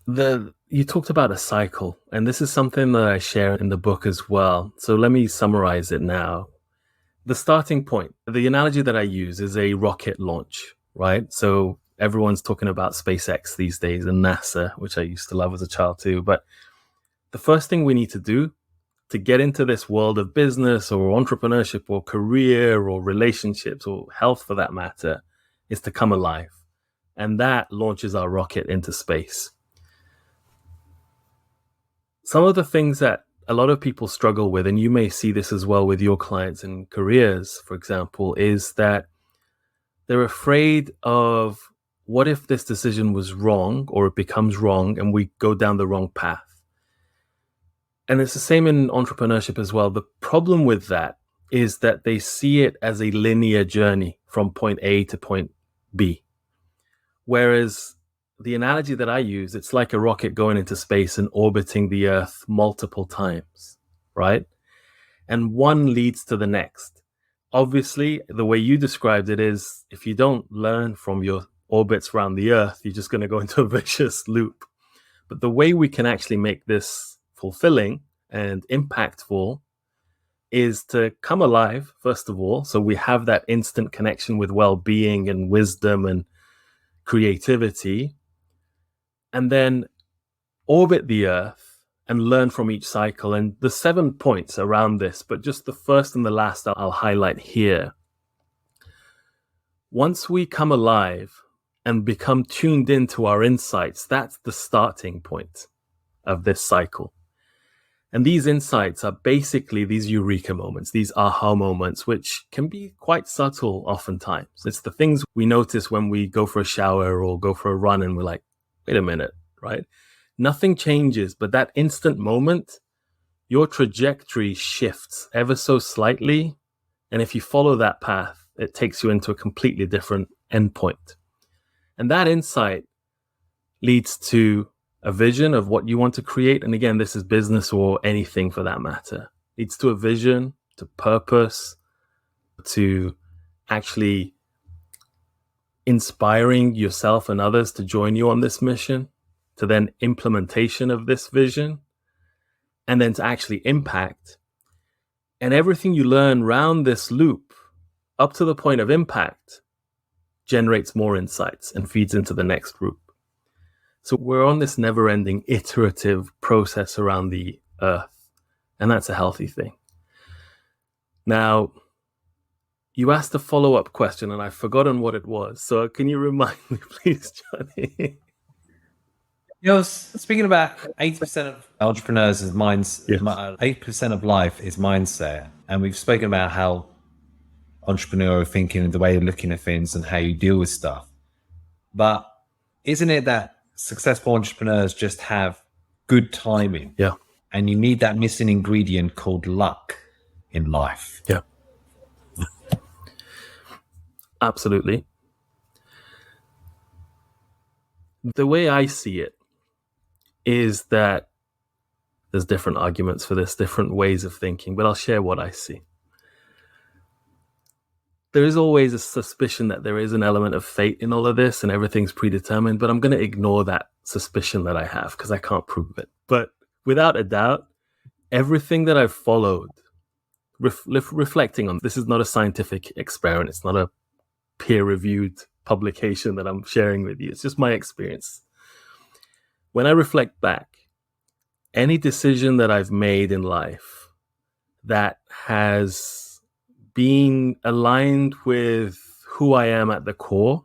You talked about a cycle, and this is something that I share in the book as well. So let me summarize it now. The starting point, the analogy that I use is a rocket launch, right? So everyone's talking about SpaceX these days and NASA, which I used to love as a child too. But the first thing we need to do to get into this world of business or entrepreneurship or career or relationships or health for that matter is to come alive. And that launches our rocket into space. Some of the things that a lot of people struggle with, and you may see this as well with your clients and careers, for example, is that they're afraid of what if this decision was wrong or it becomes wrong and we go down the wrong path. And it's the same in entrepreneurship as well. The problem with that is that they see it as a linear journey from point A to point B. Whereas the analogy that I use, it's like a rocket going into space and orbiting the Earth multiple times, right? And one leads to the next. Obviously, the way you described it is if you don't learn from your orbits around the Earth, you're just going to go into a vicious loop. But the way we can actually make this fulfilling and impactful is to come alive, first of all. So we have that instant connection with well-being and wisdom and creativity, and then orbit the Earth and learn from each cycle. And the 7 points around this, but just the first and the last I'll highlight here. Once we come alive and become tuned into our insights, that's the starting point of this cycle. And these insights are basically these eureka moments, these aha moments, which can be quite subtle oftentimes. It's the things we notice when we go for a shower or go for a run and we're like, wait a minute, right? Nothing changes, but that instant moment, your trajectory shifts ever so slightly. And if you follow that path, it takes you into a completely different endpoint. And that insight leads to a vision of what you want to create. And again, this is business or anything for that matter. Leads to a vision, to purpose, to actually inspiring yourself and others to join you on this mission, to then implementation of this vision, and then to actually impact. And everything you learn around this loop up to the point of impact generates more insights and feeds into the next group. So we're on this never-ending iterative process around the Earth, and that's a healthy thing. Now, you asked a follow-up question, and I've forgotten what it was. So can you remind me, please, Johnny? Speaking about 80% of entrepreneurs' is minds, 8% of life is mindset. And we've spoken about how entrepreneurial thinking and the way you're looking at things and how you deal with stuff. But isn't it that successful entrepreneurs just have good timing? Yeah. And you need that missing ingredient called luck in life. Yeah. Absolutely. The way I see it is that there's different arguments for this, different ways of thinking, but I'll share what I see. There is always a suspicion that there is an element of fate in all of this and everything's predetermined, but I'm going to ignore that suspicion that I have because I can't prove it. But without a doubt, everything that I've followed, reflecting on, this is not a scientific experiment. It's not a peer-reviewed publication that I'm sharing with you. It's just my experience. When I reflect back, any decision that I've made in life that has being aligned with who I am at the core,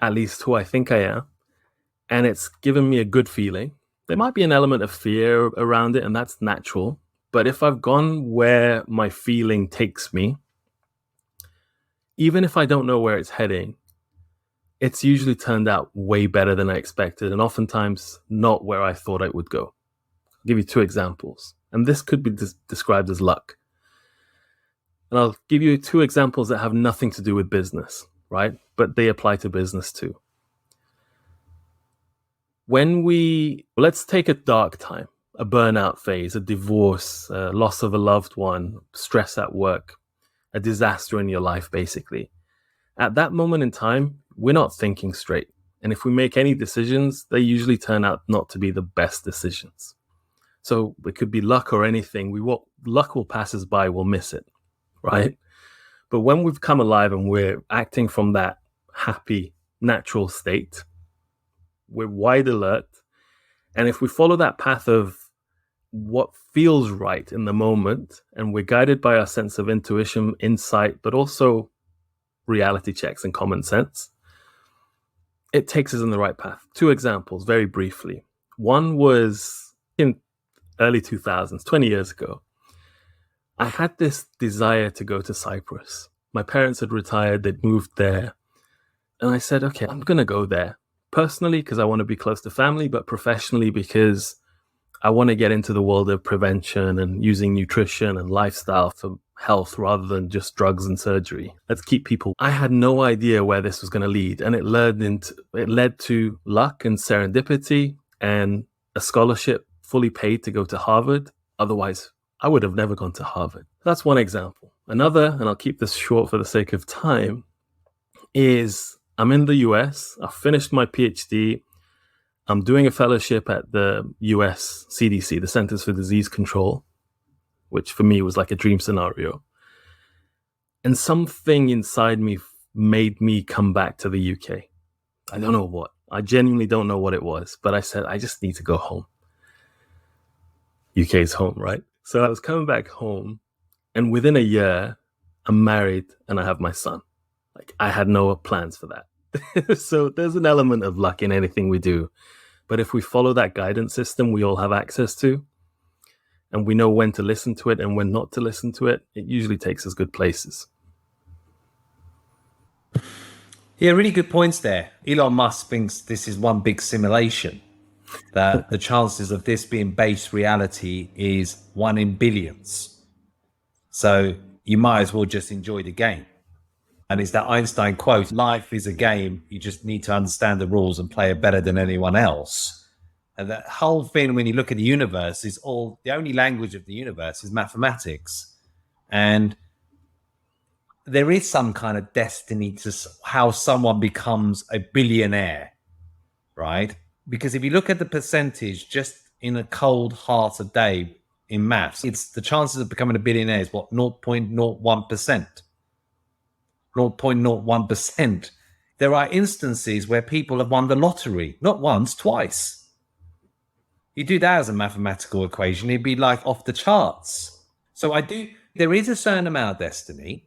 at least who I think I am, and it's given me a good feeling. There might be an element of fear around it, and that's natural. But if I've gone where my feeling takes me, even if I don't know where it's heading, it's usually turned out way better than I expected, and oftentimes not where I thought it would go. I'll give you 2 examples, and this could be described as luck. And I'll give you 2 examples that have nothing to do with business, right? But they apply to business too. Let's take a dark time, a burnout phase, a divorce, a loss of a loved one, stress at work, a disaster in your life, basically. At that moment in time, we're not thinking straight. And if we make any decisions, they usually turn out not to be the best decisions. So it could be luck or anything. Luck will pass us by, we'll miss it. Right? But when we've come alive and we're acting from that happy natural state. We're wide alert. And if we follow that path of what feels right in the moment, and we're guided by our sense of intuition, insight, but also reality checks and common sense, it takes us in the right path. 2 examples, very briefly. One was in early 2000s, 20 years ago. I had this desire to go to Cyprus. My parents had retired, they'd moved there. And I said, okay, I'm going to go there. Personally, because I want to be close to family, but professionally, because I want to get into the world of prevention and using nutrition and lifestyle for health rather than just drugs and surgery. Let's keep people. I had no idea where this was going to lead. And it led to luck and serendipity and a scholarship fully paid to go to Harvard. Otherwise, I would have never gone to Harvard. That's one example. Another, and I'll keep this short for the sake of time, is I'm in the US. I've finished my PhD. I'm doing a fellowship at the US CDC, the Centers for Disease Control, which for me was like a dream scenario. And something inside me made me come back to the UK. I don't know what. I genuinely don't know what it was, but I said, I just need to go home. UK's home, right? So I was coming back home, and within a year, I'm married and I have my son. Like, I had no plans for that. So there's an element of luck in anything we do. But if we follow that guidance system we all have access to, and we know when to listen to it and when not to listen to it, it usually takes us good places. Yeah, really good points there. Elon Musk thinks this is one big simulation, that the chances of this being base reality is 1 in billions. So you might as well just enjoy the game. And it's that Einstein quote, life is a game. You just need to understand the rules and play it better than anyone else. And that whole thing, when you look at the universe, is all the only language of the universe is mathematics. And there is some kind of destiny to how someone becomes a billionaire, right? Because if you look at the percentage just in a cold heart a day in maths, it's the chances of becoming a billionaire is what, 0.01%. 0.01%. There are instances where people have won the lottery, not once, twice. You do that as a mathematical equation, it'd be like off the charts. So there is a certain amount of destiny.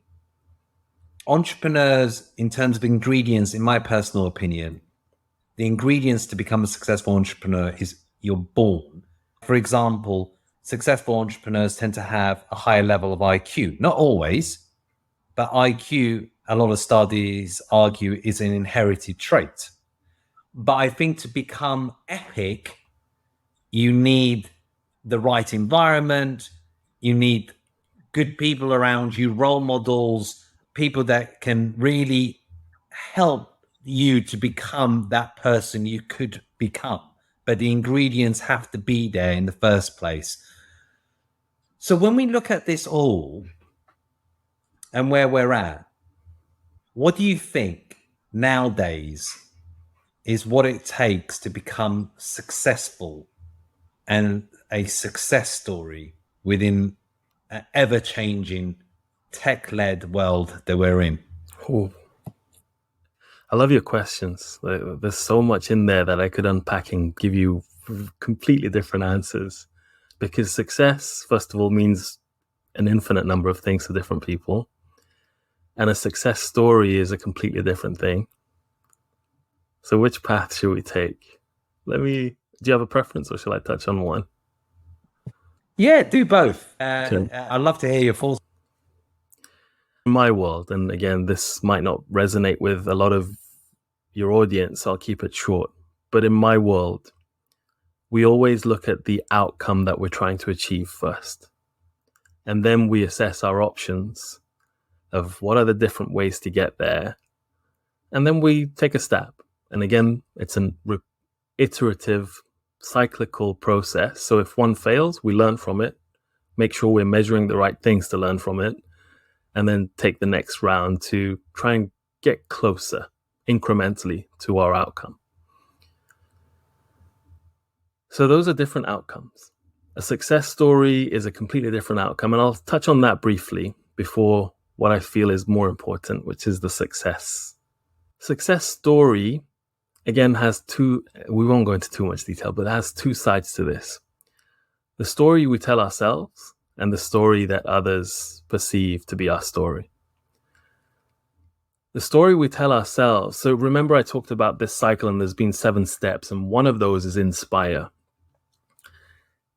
Entrepreneurs, in terms of ingredients, in my personal opinion, the ingredients to become a successful entrepreneur is you're born. For example, successful entrepreneurs tend to have a higher level of IQ. Not always, but IQ, a lot of studies argue, is an inherited trait. But I think to become epic, you need the right environment, you need good people around you, role models, people that can really help you to become that person you could become. But the ingredients have to be there in the first place. So when we look at this all and where we're at, what do you think nowadays is what it takes to become successful and a success story within an ever-changing tech-led world that we're in? Ooh. I love your questions. There's so much in there that I could unpack and give you completely different answers. Because success, first of all, means an infinite number of things to different people. And a success story is a completely different thing. So which path should we take? Do you have a preference, or shall I touch on one? Yeah, do both. Okay. I'd love to hear your thoughts. In my world, and again, this might not resonate with a lot of your audience, I'll keep it short. But in my world, we always look at the outcome that we're trying to achieve first. And then we assess our options of what are the different ways to get there. And then we take a step. And again, it's an iterative, cyclical process. So if one fails, we learn from it, make sure we're measuring the right things to learn from it, and then take the next round to try and get closer incrementally to our outcome. So those are different outcomes. A success story is a completely different outcome. And I'll touch on that briefly before what I feel is more important, which is the success Success story, again, has two, we won't go into too much detail, but it has two sides to this. The story we tell ourselves and the story that others perceive to be our story. The story we tell ourselves. So remember I talked about this cycle and there's been 7 steps, and one of those is inspire.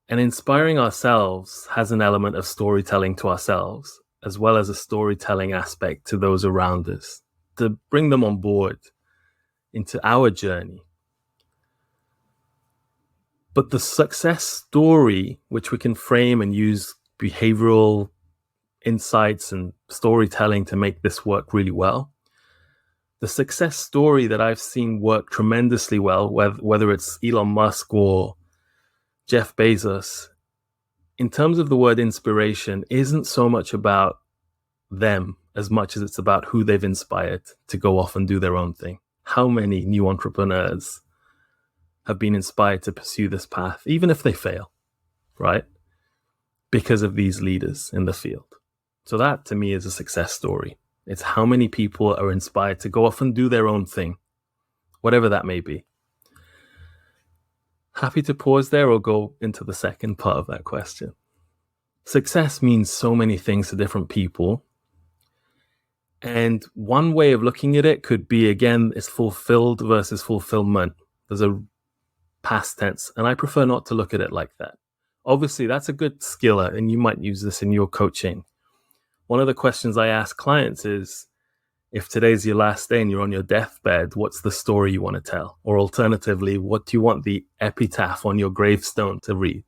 And inspiring ourselves has an element of storytelling to ourselves, as well as a storytelling aspect to those around us, to bring them on board into our journey. But the success story, which we can frame and use behavioral insights and storytelling to make this work really well, the success story that I've seen work tremendously well, whether it's Elon Musk or Jeff Bezos, in terms of the word inspiration, isn't so much about them as much as it's about who they've inspired to go off and do their own thing. How many new entrepreneurs have been inspired to pursue this path, even if they fail, right? Because of these leaders in the field. So that to me is a success story. It's how many people are inspired to go off and do their own thing, whatever that may be. Happy to pause there or go into the second part of that question. Success means so many things to different people. And one way of looking at it could be, again, it's fulfilled versus fulfillment. There's a past tense, and I prefer not to look at it like that. Obviously, that's a good skill, and you might use this in your coaching. One of the questions I ask clients is, if today's your last day and you're on your deathbed, what's the story you want to tell? Or alternatively, what do you want the epitaph on your gravestone to read?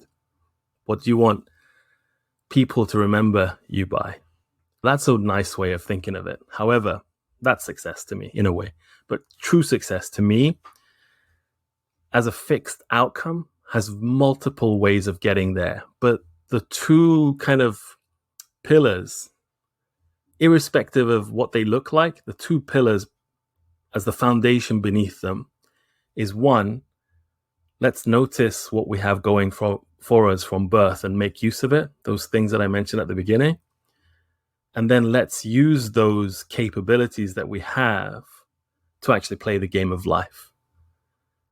What do you want people to remember you by? That's a nice way of thinking of it. However, that's success to me in a way. But true success to me, as a fixed outcome, has multiple ways of getting there. But the two kind of pillars, irrespective of what they look like, the two pillars as the foundation beneath them is, one, let's notice what we have going for us from birth and make use of it, those things that I mentioned at the beginning. And then let's use those capabilities that we have to actually play the game of life,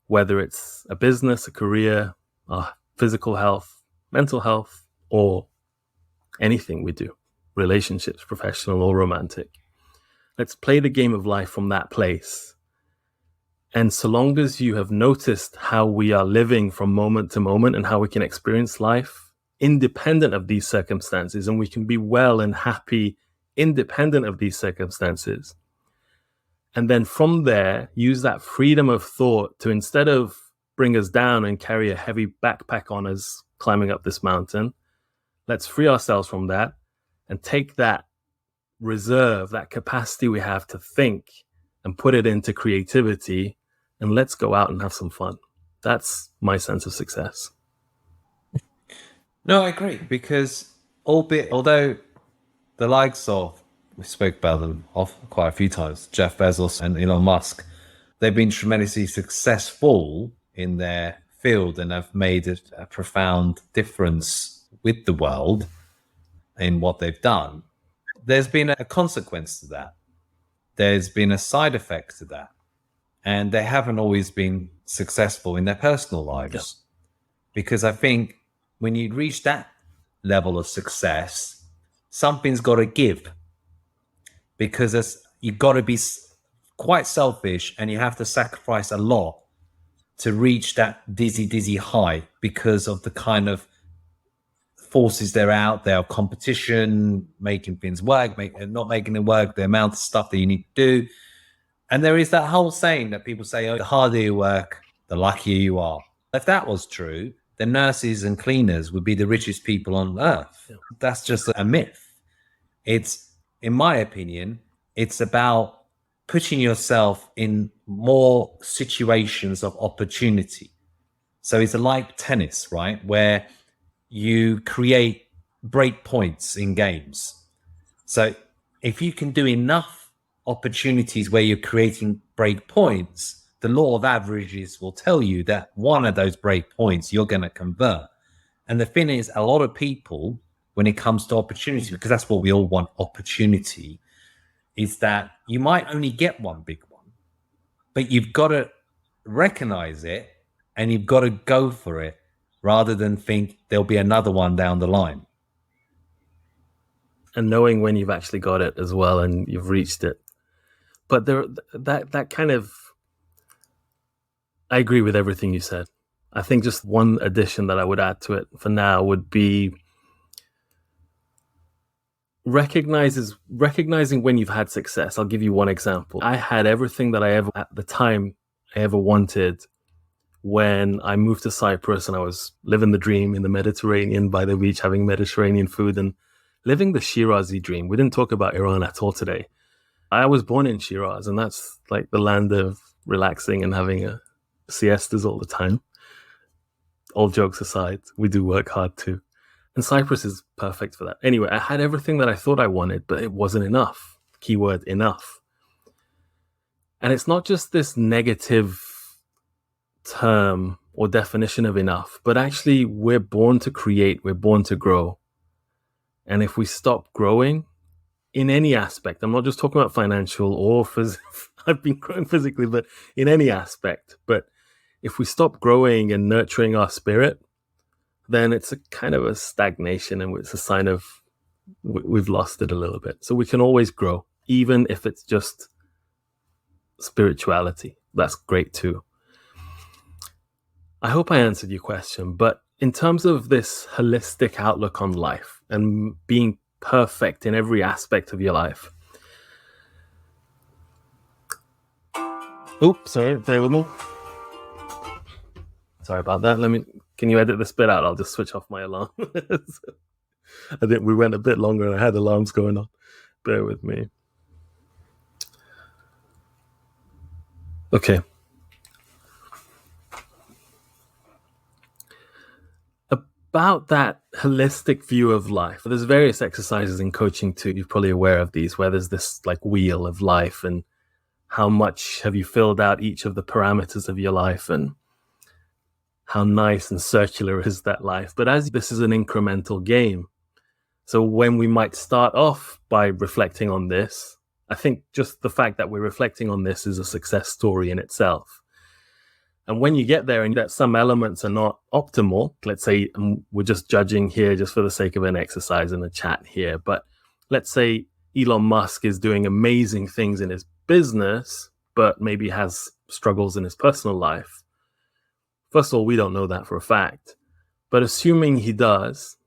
whether it's a business, a career, physical health, mental health, or anything we do, relationships, professional or romantic. Let's play the game of life from that place. And so long as you have noticed how we are living from moment to moment and how we can experience life independent of these circumstances, and we can be well and happy independent of these circumstances. And then from there, use that freedom of thought to, instead of bring us down and carry a heavy backpack on us climbing up this mountain, let's free ourselves from that and take that reserve, that capacity we have to think, and put it into creativity, and let's go out and have some fun. That's my sense of success. No, I agree, because although the likes of, we spoke about them quite a few times, Jeff Bezos and Elon Musk, they've been tremendously successful in their field and have made a profound difference with the world in what they've done. There's been a consequence to that. There's been a side effect to that. And they haven't always been successful in their personal lives. Yeah. Because I think when you reach that level of success, something's got to give. Because you've got to be quite selfish and you have to sacrifice a lot to reach that dizzy high because of the kind of forces that are out there, competition, making things work, not making it work, the amount of stuff that you need to do. And there is that whole saying that people say, the harder you work, the luckier you are. If that was true, then nurses and cleaners would be the richest people on earth. Yeah. That's just a myth. It's, in my opinion, it's about putting yourself in more situations of opportunity. So it's like tennis, right? Where you create break points in games. So if you can do enough opportunities where you're creating break points, the law of averages will tell you that one of those break points you're going to convert. And the thing is, a lot of people, when it comes to opportunity, because that's what we all want, opportunity, is that you might only get one big one. But you've got to recognize it and you've got to go for it rather than think there'll be another one down the line. And knowing when you've actually got it as well and you've reached it. But that kind of, I agree with everything you said. I think just one addition that I would add to it for now would be recognizing when you've had success. I'll give you one example. I had everything that at the time I ever wanted when I moved to Cyprus, and I was living the dream in the Mediterranean by the beach, having Mediterranean food and living the Shirazi dream. We didn't talk about Iran at all today. I was born in Shiraz, and that's like the land of relaxing and having siestas all the time. All jokes aside, we do work hard too. And Cyprus is perfect for that. Anyway, I had everything that I thought I wanted, but it wasn't enough. Keyword, enough. And it's not just this negative term or definition of enough, but actually we're born to create, we're born to grow. And if we stop growing in any aspect, I'm not just talking about financial or I've been growing physically, but in any aspect. But if we stop growing and nurturing our spirit, then it's a kind of a stagnation, and it's a sign of we've lost it a little bit. So we can always grow, even if it's just spirituality. That's great too. I hope I answered your question, but in terms of this holistic outlook on life and being perfect in every aspect of your life. Oops, sorry, bear with me. Sorry about that. Can you edit this bit out? I'll just switch off my alarm. I think we went a bit longer and I had alarms going on. Bear with me. Okay. About that holistic view of life, there's various exercises in coaching too. You're probably aware of these, where there's this like wheel of life and how much have you filled out each of the parameters of your life and how nice and circular is that life. But as this is an incremental game, so when we might start off by reflecting on this, I think just the fact that we're reflecting on this is a success story in itself. And when you get there and that some elements are not optimal, let's say we're just judging here just for the sake of an exercise and a chat here, but let's say Elon Musk is doing amazing things in his business, but maybe has struggles in his personal life. First of all, we don't know that for a fact, but assuming he does,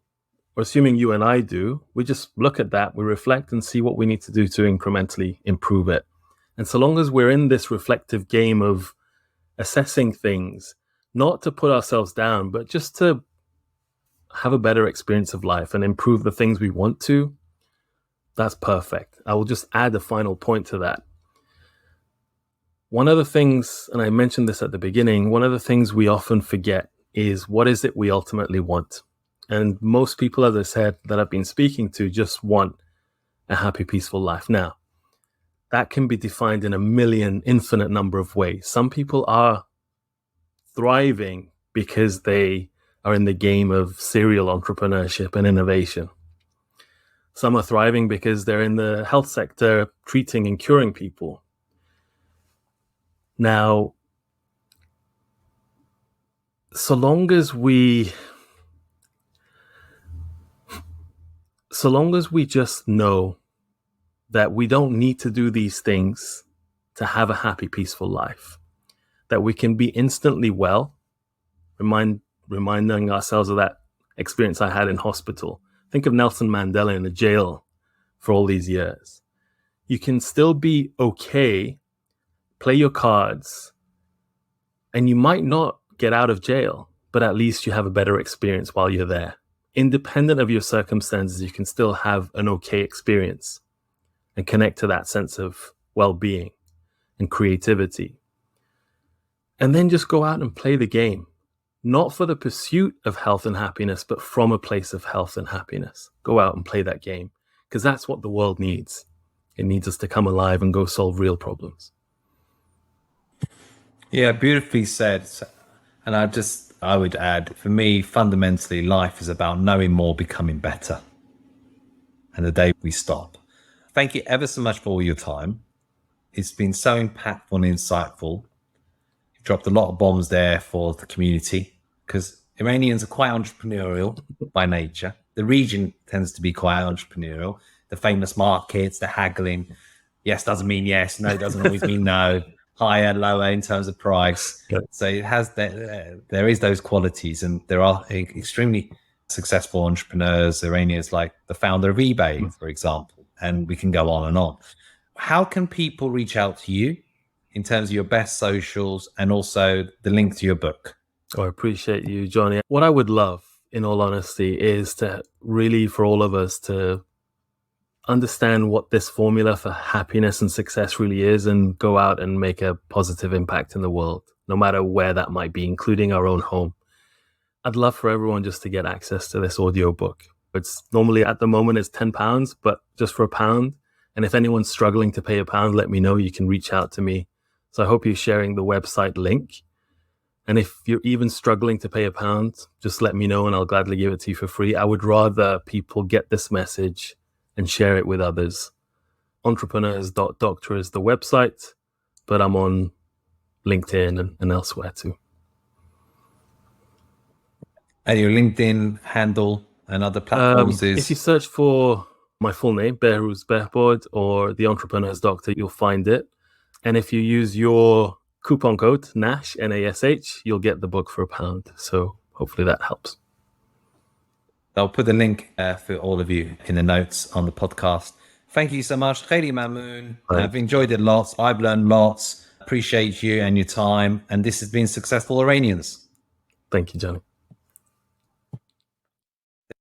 or assuming you and I do, we just look at that, we reflect and see what we need to do to incrementally improve it. And so long as we're in this reflective game of assessing things, not to put ourselves down, but just to have a better experience of life and improve the things we want to, that's perfect. I will just add a final point to that. One of the things, and I mentioned this at the beginning, one of the things we often forget is what is it we ultimately want? And most people, as I said, that I've been speaking to just want a happy, peaceful life. Now, that can be defined in a infinite number of ways. Some people are thriving because they are in the game of serial entrepreneurship and innovation. Some are thriving because they're in the health sector, treating and curing people. Now, so long as we just know that we don't need to do these things to have a happy, peaceful life, that we can be instantly well, reminding ourselves of that experience I had in hospital. Think of Nelson Mandela in a jail for all these years. You can still be okay, play your cards, and you might not get out of jail, but at least you have a better experience while you're there. Independent of your circumstances, you can still have an okay experience and connect to that sense of well-being and creativity. And then just go out and play the game, not for the pursuit of health and happiness, but from a place of health and happiness. Go out and play that game, because that's what the world needs. It needs us to come alive and go solve real problems. Yeah, beautifully said. And I would add, for me, fundamentally, life is about knowing more, becoming better. And the day we stop. Thank you ever so much for all your time. It's been so impactful and insightful. You've dropped a lot of bombs there for the community, because Iranians are quite entrepreneurial by nature. The region tends to be quite entrepreneurial. The famous markets, the haggling. Yes doesn't mean yes. No doesn't always mean no. Higher, lower in terms of price. Yeah. So it has that. There is those qualities, and there are extremely successful entrepreneurs, Iranians, like the founder of eBay, for example, and we can go on and on. How can people reach out to you in terms of your best socials and also the link to your book? Oh, I appreciate you, Johnny. What I would love, in all honesty, is to really, for all of us, to understand what this formula for happiness and success really is, and go out and make a positive impact in the world, no matter where that might be, including our own home. I'd love for everyone just to get access to this audiobook. It's normally, at the moment, it's £10, but just for £1. And if anyone's struggling to pay £1, let me know. You can reach out to me. So I hope you're sharing the website link. And if you're even struggling to pay £1, just let me know and I'll gladly give it to you for free. I would rather people get this message and share it with others. Entrepreneurs.doctor is the website, but I'm on LinkedIn and elsewhere too. And your LinkedIn handle and other platforms is? If you search for my full name, Behrooz Behboud, or the Entrepreneur's Doctor, you'll find it. And if you use your coupon code NASH, NASH, you'll get the book for £1. So hopefully that helps. I'll put the link for all of you in the notes on the podcast. Thank you so much. Khayri Mamoon. I've enjoyed it lots. I've learned lots. Appreciate you and your time. And this has been Successful Iranians. Thank you, Johnny.